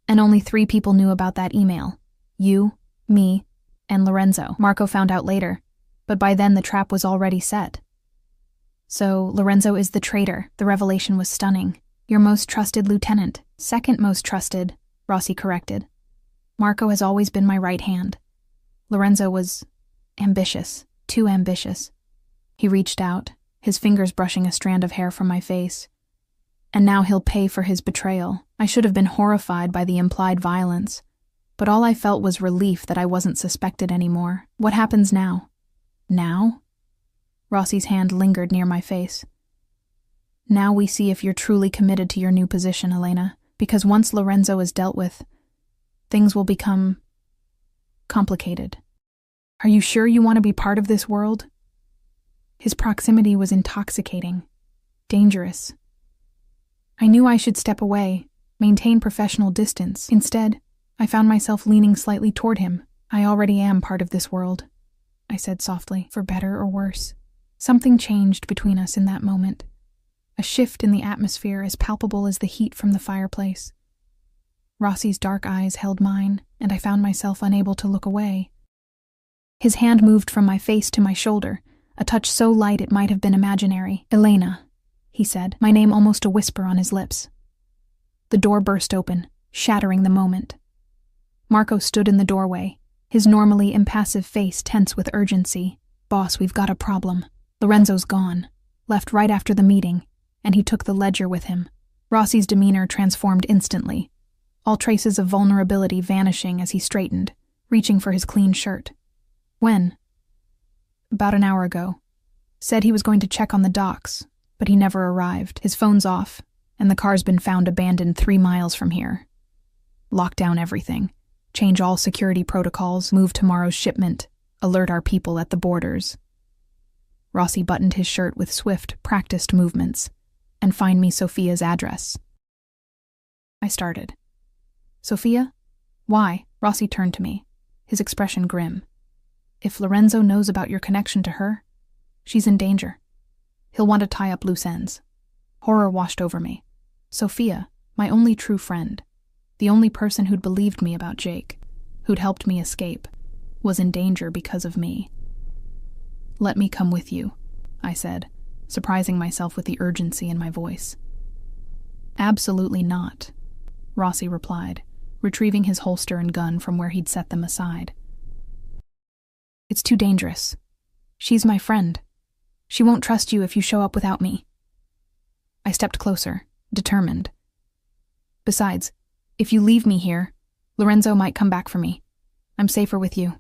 And only 3 people knew about that email. You, me, and Lorenzo. Marco found out later, but by then the trap was already set. So, Lorenzo is the traitor. The revelation was stunning. Your most trusted lieutenant. Second most trusted, Rossi corrected. Marco has always been my right hand. Lorenzo was ambitious. Too ambitious. He reached out, his fingers brushing a strand of hair from my face. And now he'll pay for his betrayal. I should have been horrified by the implied violence, but all I felt was relief that I wasn't suspected anymore. What happens now? Now? Rossi's hand lingered near my face. Now we see if you're truly committed to your new position, Elena, because once Lorenzo is dealt with, things will become complicated. Are you sure you want to be part of this world? His proximity was intoxicating, dangerous. I knew I should step away, maintain professional distance. Instead, I found myself leaning slightly toward him. I already am part of this world, I said softly, for better or worse. Something changed between us in that moment. A shift in the atmosphere as palpable as the heat from the fireplace. Rossi's dark eyes held mine, and I found myself unable to look away. His hand moved from my face to my shoulder, a touch so light it might have been imaginary. Elena, he said, my name almost a whisper on his lips. The door burst open, shattering the moment. Marco stood in the doorway, his normally impassive face tense with urgency. Boss, we've got a problem. Lorenzo's gone, left right after the meeting, and he took the ledger with him. Rossi's demeanor transformed instantly, all traces of vulnerability vanishing as he straightened, reaching for his clean shirt. When? About an hour ago. Said he was going to check on the docks, but he never arrived. His phone's off, and the car's been found abandoned 3 miles from here. Lock down everything. Change all security protocols, move tomorrow's shipment, alert our people at the borders. Rossi buttoned his shirt with swift, practiced movements, and find me Sophia's address. I started. Sophia? Why? Rossi turned to me, his expression grim. If Lorenzo knows about your connection to her, she's in danger. He'll want to tie up loose ends. Horror washed over me. Sophia, my only true friend. The only person who'd believed me about Jake, who'd helped me escape, was in danger because of me. "Let me come with you," I said, surprising myself with the urgency in my voice. "Absolutely not," Rossi replied, retrieving his holster and gun from where he'd set them aside. "It's too dangerous. She's my friend. She won't trust you if you show up without me." I stepped closer, determined. "Besides, if you leave me here, Lorenzo might come back for me. I'm safer with you."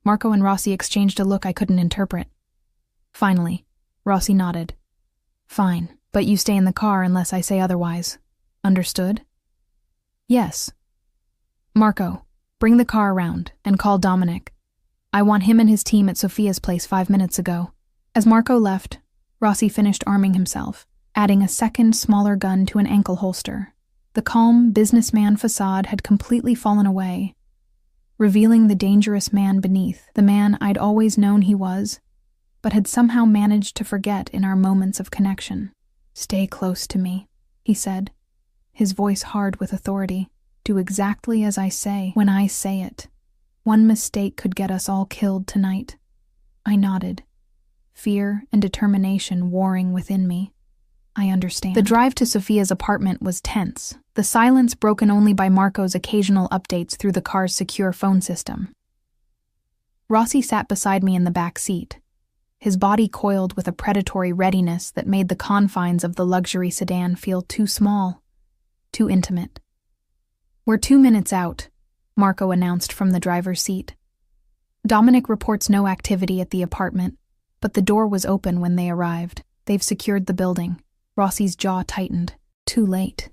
Marco and Rossi exchanged a look I couldn't interpret. Finally, Rossi nodded. "Fine, but you stay in the car unless I say otherwise. Understood?" "Yes." "Marco, bring the car around and call Dominic. I want him and his team at Sophia's place 5 minutes ago." As Marco left, Rossi finished arming himself, adding a second, smaller gun to an ankle holster. The calm, businessman facade had completely fallen away, revealing the dangerous man beneath, the man I'd always known he was, but had somehow managed to forget in our moments of connection. "Stay close to me," he said, his voice hard with authority. "Do exactly as I say when I say it. One mistake could get us all killed tonight." I nodded, fear and determination warring within me. "I understand." The drive to Sophia's apartment was tense, the silence broken only by Marco's occasional updates through the car's secure phone system. Rossi sat beside me in the back seat, his body coiled with a predatory readiness that made the confines of the luxury sedan feel too small, too intimate. "We're 2 minutes out," Marco announced from the driver's seat. "Dominic reports no activity at the apartment, but the door was open when they arrived. They've secured the building." Rossi's jaw tightened. "Too late,"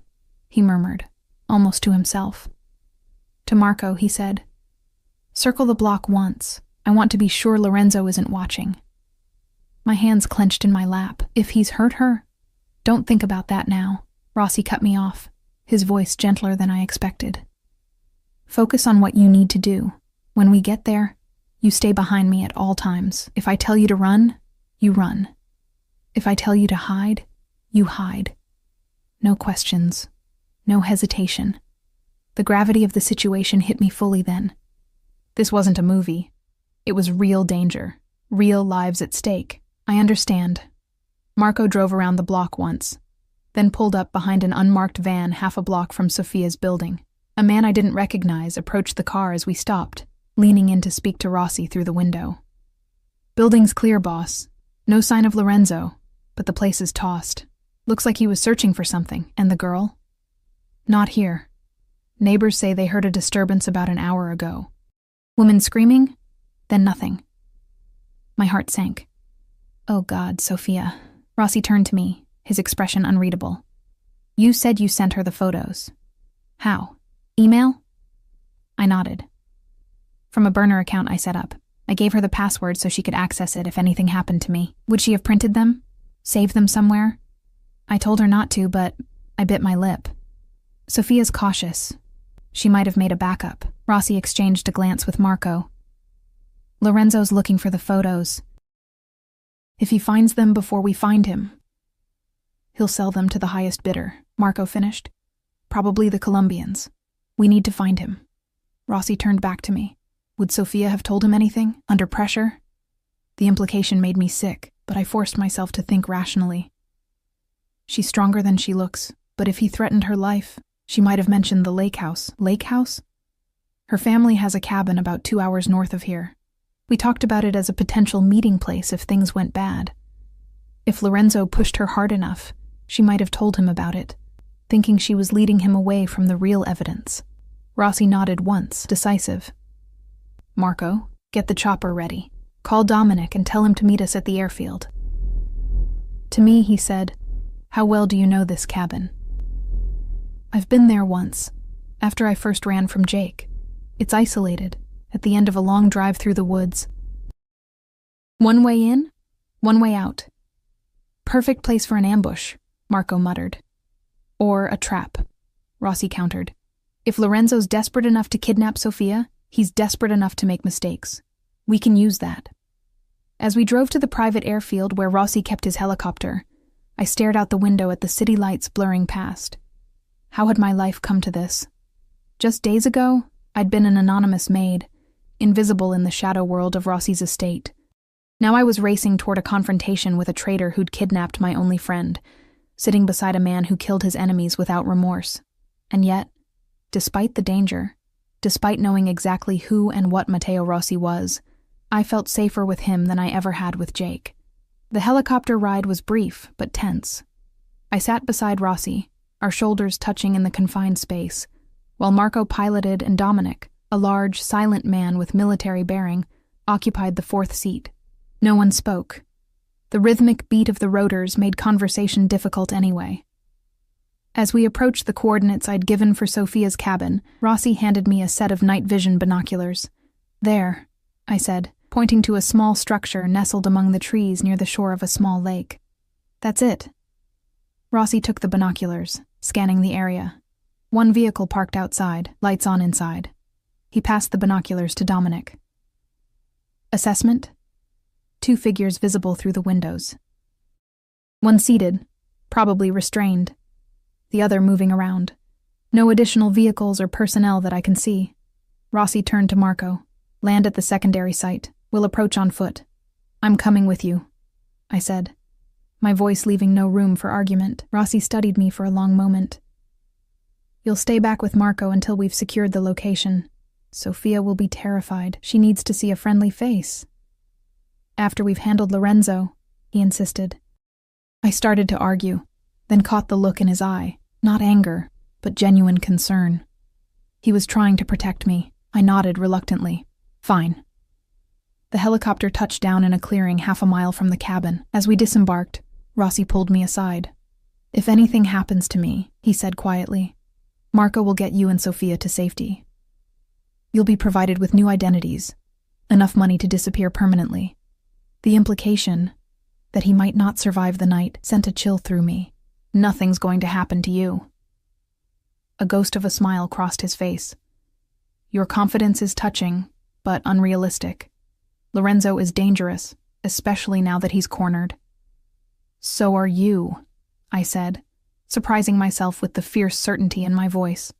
he murmured, almost to himself. To Marco, he said, "Circle the block once. I want to be sure Lorenzo isn't watching." My hands clenched in my lap. "If he's hurt her?" "Don't think about that now." Rossi cut me off, his voice gentler than I expected. "Focus on what you need to do. When we get there, you stay behind me at all times. If I tell you to run, you run. If I tell you to hide, you hide. No questions, no hesitation." The gravity of the situation hit me fully then. This wasn't a movie. It was real danger, real lives at stake. "I understand." Marco drove around the block once, then pulled up behind an unmarked van half a block from Sophia's building. A man I didn't recognize approached the car as we stopped, leaning in to speak to Rossi through the window. "Building's clear, boss. No sign of Lorenzo, but the place is tossed. Looks like he was searching for something. And the girl?" "Not here. Neighbors say they heard a disturbance about an hour ago. Women screaming, then nothing." My heart sank. "Oh God, Sophia." Rossi turned to me, his expression unreadable. "You said you sent her the photos. How? Email?" I nodded. "From a burner account I set up. I gave her the password so she could access it if anything happened to me. Would she have printed them? Saved them somewhere?" I told her not to, but I bit my lip. "Sophia's cautious. She might have made a backup." Rossi exchanged a glance with Marco. "Lorenzo's looking for the photos. If he finds them before we find him, he'll sell them to the highest bidder," Marco finished. "Probably the Colombians. We need to find him." Rossi turned back to me. Would Sophia have told him anything, under pressure? The implication made me sick, but I forced myself to think rationally. She's stronger than she looks, but if he threatened her life, she might have mentioned the lake house. Lake house? Her family has a cabin about 2 hours north of here. We talked about it as a potential meeting place if things went bad. If Lorenzo pushed her hard enough, she might have told him about it, thinking she was leading him away from the real evidence. Rossi nodded once, decisive. "Marco, get the chopper ready. Call Dominic and tell him to meet us at the airfield." To me, he said, "How well do you know this cabin?" "I've been there once, after I first ran from Jake. It's isolated, at the end of a long drive through the woods. One way in, one way out. Perfect place for an ambush," Marco muttered. "Or a trap," Rossi countered. "If Lorenzo's desperate enough to kidnap Sophia, he's desperate enough to make mistakes. We can use that." As we drove to the private airfield where Rossi kept his helicopter, I stared out the window at the city lights blurring past. How had my life come to this? Just days ago, I'd been an anonymous maid, invisible in the shadow world of Rossi's estate. Now I was racing toward a confrontation with a traitor who'd kidnapped my only friend, sitting beside a man who killed his enemies without remorse. And yet, despite the danger, despite knowing exactly who and what Matteo Rossi was, I felt safer with him than I ever had with Jake. The helicopter ride was brief, but tense. I sat beside Rossi, our shoulders touching in the confined space, while Marco piloted and Dominic, a large, silent man with military bearing, occupied the fourth seat. No one spoke. The rhythmic beat of the rotors made conversation difficult anyway. As we approached the coordinates I'd given for Sophia's cabin, Rossi handed me a set of night vision binoculars. "There," I said, pointing to a small structure nestled among the trees near the shore of a small lake. "That's it." Rossi took the binoculars, scanning the area. One vehicle parked outside, lights on inside. He passed the binoculars to Dominic. "Assessment?" 2 figures visible through the windows. One seated, probably restrained. The other moving around. No additional vehicles or personnel that I can see. Rossi turned to Marco. "Land at the secondary site. We'll approach on foot." "I'm coming with you," I said, my voice leaving no room for argument. Rossi studied me for a long moment. "You'll stay back with Marco until we've secured the location. Sophia will be terrified. She needs to see a friendly face." "After we've handled Lorenzo," he insisted. I started to argue, then caught the look in his eye. Not anger, but genuine concern. He was trying to protect me. I nodded reluctantly. "Fine." The helicopter touched down in a clearing half a mile from the cabin. As we disembarked, Rossi pulled me aside. "If anything happens to me," he said quietly, "Marco will get you and Sophia to safety. You'll be provided with new identities, enough money to disappear permanently." The implication that he might not survive the night sent a chill through me. "Nothing's going to happen to you." A ghost of a smile crossed his face. "Your confidence is touching, but unrealistic. Lorenzo is dangerous, especially now that he's cornered." "So are you," I said, surprising myself with the fierce certainty in my voice.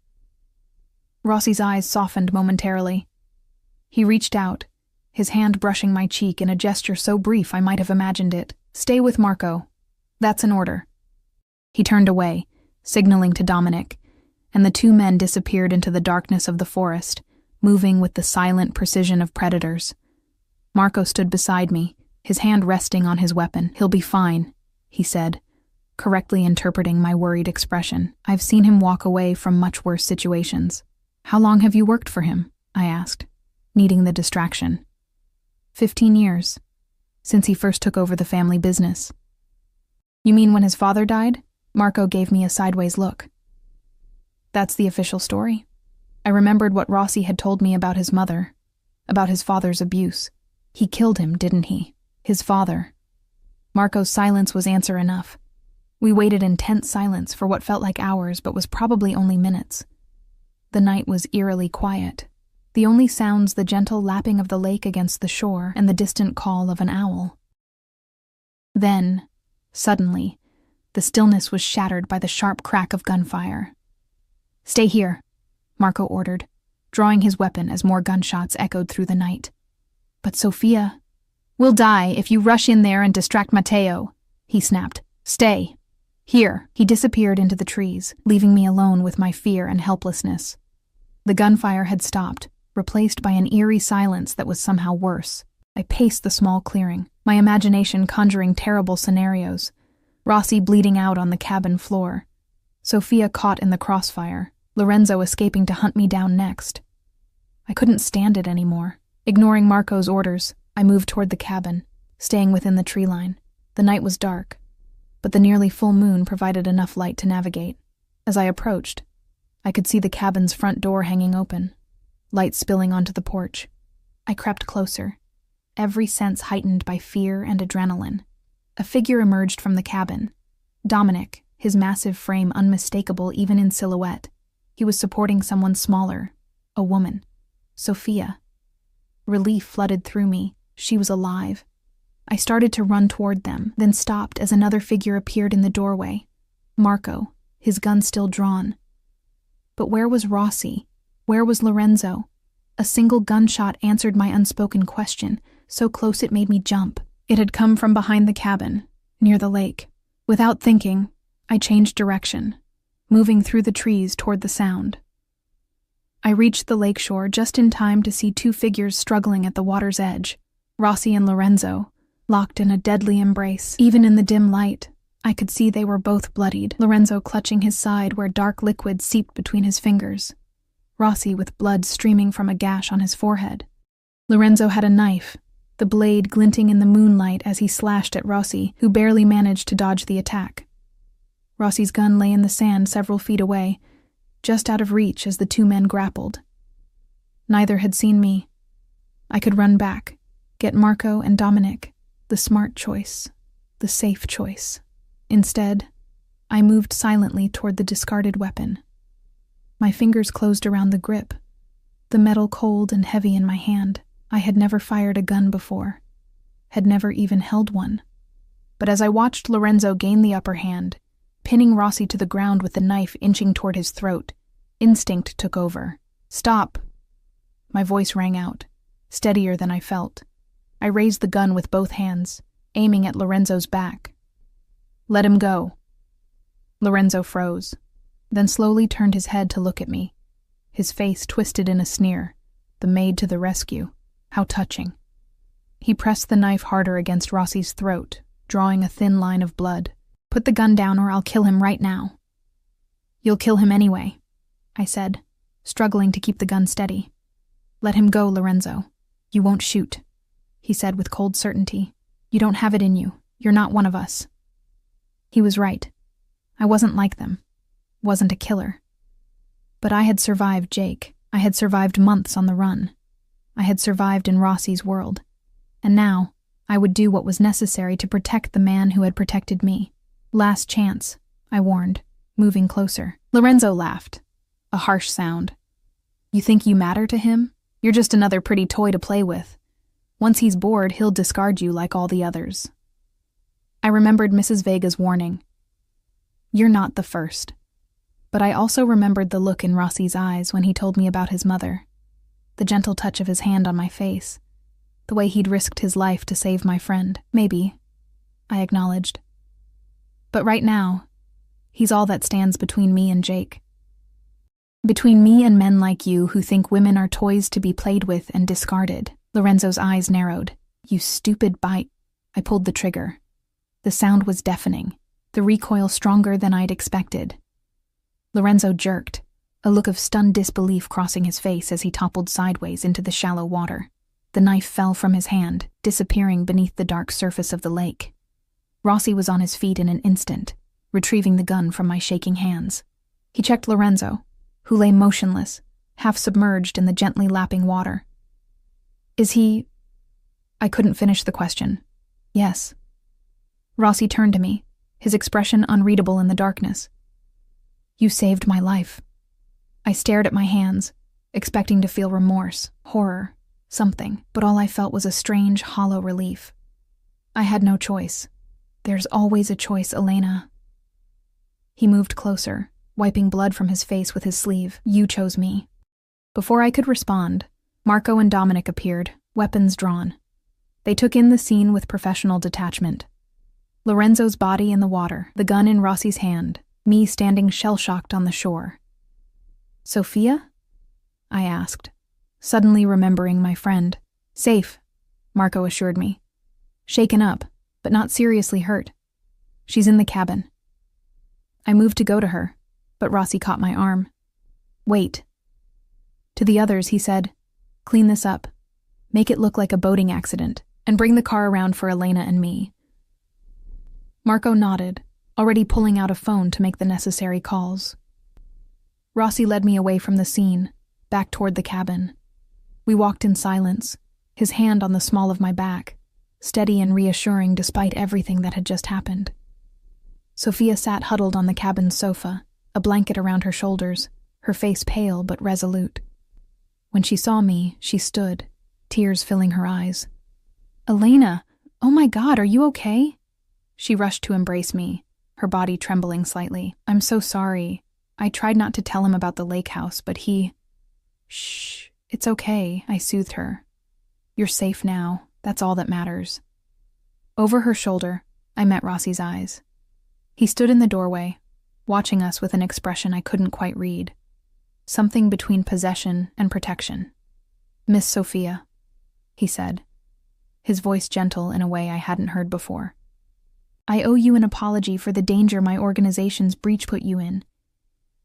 Rossi's eyes softened momentarily. He reached out, his hand brushing my cheek in a gesture so brief I might have imagined it. "Stay with Marco. That's an order." He turned away, signaling to Dominic, and the 2 men disappeared into the darkness of the forest, moving with the silent precision of predators. Marco stood beside me, his hand resting on his weapon. "He'll be fine," he said, correctly interpreting my worried expression. "I've seen him walk away from much worse situations." "How long have you worked for him?" I asked, needing the distraction. 15 years, since he first took over the family business." "You mean when his father died?" Marco gave me a sideways look. "That's the official story." I remembered what Rossi had told me about his mother, about his father's abuse. He killed him, didn't he? His father. Marco's silence was answer enough. We waited in tense silence for what felt like hours but was probably only minutes. The night was eerily quiet. The only sounds the gentle lapping of the lake against the shore and the distant call of an owl. Then, suddenly, the stillness was shattered by the sharp crack of gunfire. "Stay here," Marco ordered, drawing his weapon as more gunshots echoed through the night. "But Sophia—" "We'll die if you rush in there and distract Matteo," he snapped. "Stay. Here." He disappeared into the trees, leaving me alone with my fear and helplessness. The gunfire had stopped, replaced by an eerie silence that was somehow worse. I paced the small clearing, my imagination conjuring terrible scenarios. Rossi bleeding out on the cabin floor, Sophia caught in the crossfire, Lorenzo escaping to hunt me down next. I couldn't stand it anymore. Ignoring Marco's orders, I moved toward the cabin, staying within the tree line. The night was dark, but the nearly full moon provided enough light to navigate. As I approached, I could see the cabin's front door hanging open, light spilling onto the porch. I crept closer, every sense heightened by fear and adrenaline. A figure emerged from the cabin. Dominic, his massive frame unmistakable even in silhouette. He was supporting someone smaller, a woman, Sophia. Relief flooded through me. She was alive. I started to run toward them, then stopped as another figure appeared in the doorway. Marco, his gun still drawn. But where was Rossi? Where was Lorenzo? A single gunshot answered my unspoken question, so close it made me jump. It had come from behind the cabin, near the lake. Without thinking, I changed direction, moving through the trees toward the sound. I reached the lakeshore just in time to see two figures struggling at the water's edge, Rossi and Lorenzo, locked in a deadly embrace. Even in the dim light, I could see they were both bloodied, Lorenzo clutching his side where dark liquid seeped between his fingers, Rossi with blood streaming from a gash on his forehead. Lorenzo had a knife, the blade glinting in the moonlight as he slashed at Rossi, who barely managed to dodge the attack. Rossi's gun lay in the sand several feet away, just out of reach as the two men grappled. Neither had seen me. I could run back, get Marco and Dominic, the smart choice, the safe choice. Instead, I moved silently toward the discarded weapon. My fingers closed around the grip, the metal cold and heavy in my hand. I had never fired a gun before, had never even held one. But as I watched Lorenzo gain the upper hand, pinning Rossi to the ground with the knife inching toward his throat, instinct took over. "Stop!" My voice rang out, steadier than I felt. I raised the gun with both hands, aiming at Lorenzo's back. "Let him go." Lorenzo froze, then slowly turned his head to look at me, his face twisted in a sneer, the maid to the rescue. How touching. He pressed the knife harder against Rossi's throat, drawing a thin line of blood. "Put the gun down or I'll kill him right now." "You'll kill him anyway," I said, struggling to keep the gun steady. "Let him go, Lorenzo. You won't shoot," he said with cold certainty. "You don't have it in you. You're not one of us." He was right. I wasn't like them. Wasn't a killer. But I had survived Jake. I had survived months on the run. I had survived in Rossi's world. And now, I would do what was necessary to protect the man who had protected me. "Last chance," I warned, moving closer. Lorenzo laughed. A harsh sound. "You think you matter to him? You're just another pretty toy to play with. Once he's bored, he'll discard you like all the others." I remembered Mrs. Vega's warning. "You're not the first." But I also remembered the look in Rossi's eyes when he told me about his mother, the gentle touch of his hand on my face, the way he'd risked his life to save my friend. "Maybe," I acknowledged. "But right now, he's all that stands between me and Jake. Between me and men like you who think women are toys to be played with and discarded." Lorenzo's eyes narrowed. "You stupid bite." I pulled the trigger. The sound was deafening, the recoil stronger than I'd expected. Lorenzo jerked, a look of stunned disbelief crossing his face as he toppled sideways into the shallow water. The knife fell from his hand, disappearing beneath the dark surface of the lake. Rossi was on his feet in an instant, retrieving the gun from my shaking hands. He checked Lorenzo, who lay motionless, half submerged in the gently lapping water. "Is he—" I couldn't finish the question. "Yes." Rossi turned to me, his expression unreadable in the darkness. "You saved my life." I stared at my hands, expecting to feel remorse, horror, something, but all I felt was a strange, hollow relief. I had no choice. There's always a choice, Elena. He moved closer, wiping blood from his face with his sleeve. "You chose me." Before I could respond, Marco and Dominic appeared, weapons drawn. They took in the scene with professional detachment. Lorenzo's body in the water, the gun in Rossi's hand, me standing shell-shocked on the shore. "Sophia?" I asked, suddenly remembering my friend. "Safe," Marco assured me. "Shaken up, but not seriously hurt. She's in the cabin." I moved to go to her, but Rossi caught my arm. "Wait." To the others, he said, "Clean this up. Make it look like a boating accident, and bring the car around for Elena and me." Marco nodded, already pulling out a phone to make the necessary calls. Rossi led me away from the scene, back toward the cabin. We walked in silence, his hand on the small of my back, steady and reassuring despite everything that had just happened. Sophia sat huddled on the cabin's sofa, a blanket around her shoulders, her face pale but resolute. When she saw me, she stood, tears filling her eyes. "Elena, oh my God, are you okay?" She rushed to embrace me, her body trembling slightly. "I'm so sorry," I tried not to tell him about the lake house, but he— "Shh, it's okay," I soothed her. "You're safe now. That's all that matters." Over her shoulder, I met Rossi's eyes. He stood in the doorway, watching us with an expression I couldn't quite read. Something between possession and protection. "Miss Sophia," he said, his voice gentle in a way I hadn't heard before. "I owe you an apology for the danger my organization's breach put you in.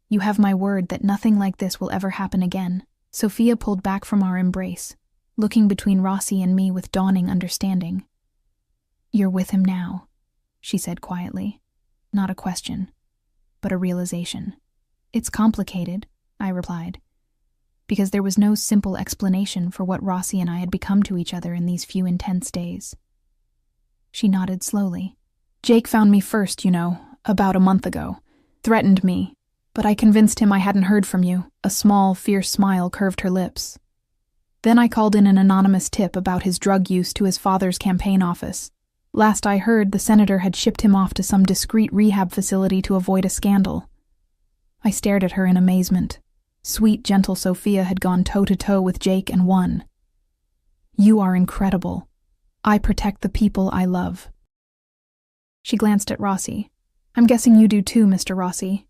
You have my word that nothing like this will ever happen again." Sophia pulled back from our embrace, looking between Rossi and me with dawning understanding. "You're with him now," she said quietly. Not a question, but a realization. "It's complicated," I replied, because there was no simple explanation for what Rossi and I had become to each other in these few intense days. She nodded slowly. "Jake found me first, about a month ago. Threatened me, but I convinced him I hadn't heard from you." A small, fierce smile curved her lips. "Then I called in an anonymous tip about his drug use to his father's campaign office. Last I heard, the senator had shipped him off to some discreet rehab facility to avoid a scandal." I stared at her in amazement. Sweet, gentle Sophia had gone toe-to-toe with Jake and won. "You are incredible. I protect the people I love." She glanced at Rossi. "I'm guessing you do too, Mr. Rossi."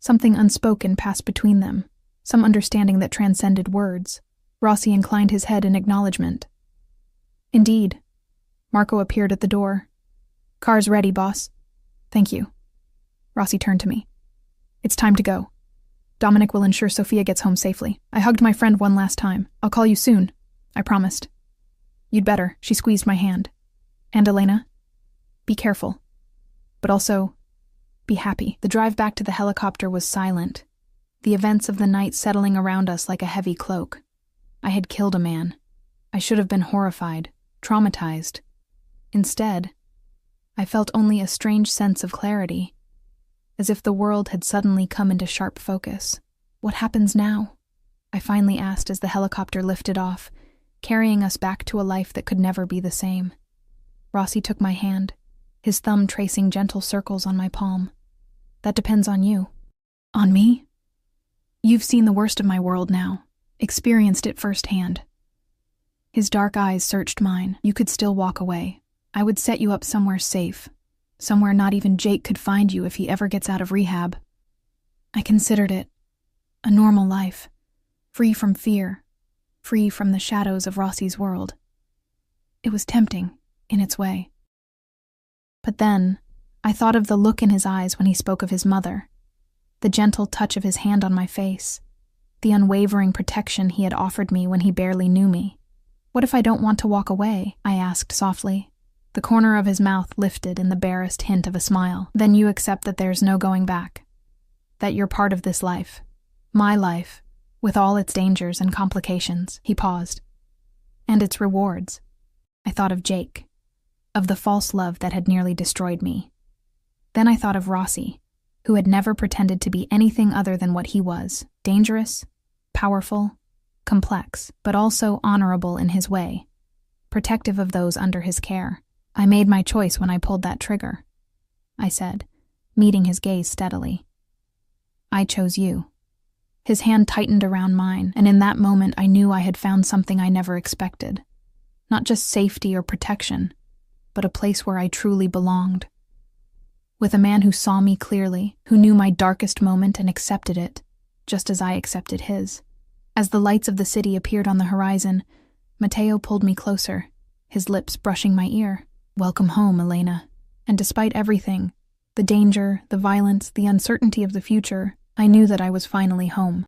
Something unspoken passed between them, some understanding that transcended words. Rossi inclined his head in acknowledgement. "Indeed." Marco appeared at the door. "Car's ready, boss." "Thank you." Rossi turned to me. "It's time to go. Dominic will ensure Sophia gets home safely. I hugged my friend one last time. I'll call you soon. I promised." "You'd better." She squeezed my hand. "And Elena? Be careful. But also, be happy." The drive back to the helicopter was silent, the events of the night settling around us like a heavy cloak. I had killed a man. I should have been horrified, traumatized. Instead, I felt only a strange sense of clarity, as if the world had suddenly come into sharp focus. "What happens now?" I finally asked as the helicopter lifted off, carrying us back to a life that could never be the same. Rossi took my hand, his thumb tracing gentle circles on my palm. "That depends on you." "On me?" "You've seen the worst of my world now, experienced it firsthand." His dark eyes searched mine. "You could still walk away. I would set you up somewhere safe, somewhere not even Jake could find you if he ever gets out of rehab." I considered it a normal life, free from fear, free from the shadows of Rossi's world. It was tempting, in its way. But then, I thought of the look in his eyes when he spoke of his mother, the gentle touch of his hand on my face, the unwavering protection he had offered me when he barely knew me. "What if I don't want to walk away?" I asked softly. The corner of his mouth lifted in the barest hint of a smile. "Then you accept that there's no going back. That you're part of this life. My life, with all its dangers and complications." He paused. "And its rewards." I thought of Jake, of the false love that had nearly destroyed me. Then I thought of Rossi, who had never pretended to be anything other than what he was: dangerous, powerful, complex, but also honorable in his way, protective of those under his care. "I made my choice when I pulled that trigger," I said, meeting his gaze steadily. "I chose you." His hand tightened around mine, and in that moment I knew I had found something I never expected. Not just safety or protection, but a place where I truly belonged. With a man who saw me clearly, who knew my darkest moment and accepted it, just as I accepted his. As the lights of the city appeared on the horizon, Matteo pulled me closer, his lips brushing my ear. "Welcome home, Elena." And despite everything, the danger, the violence, the uncertainty of the future, I knew that I was finally home.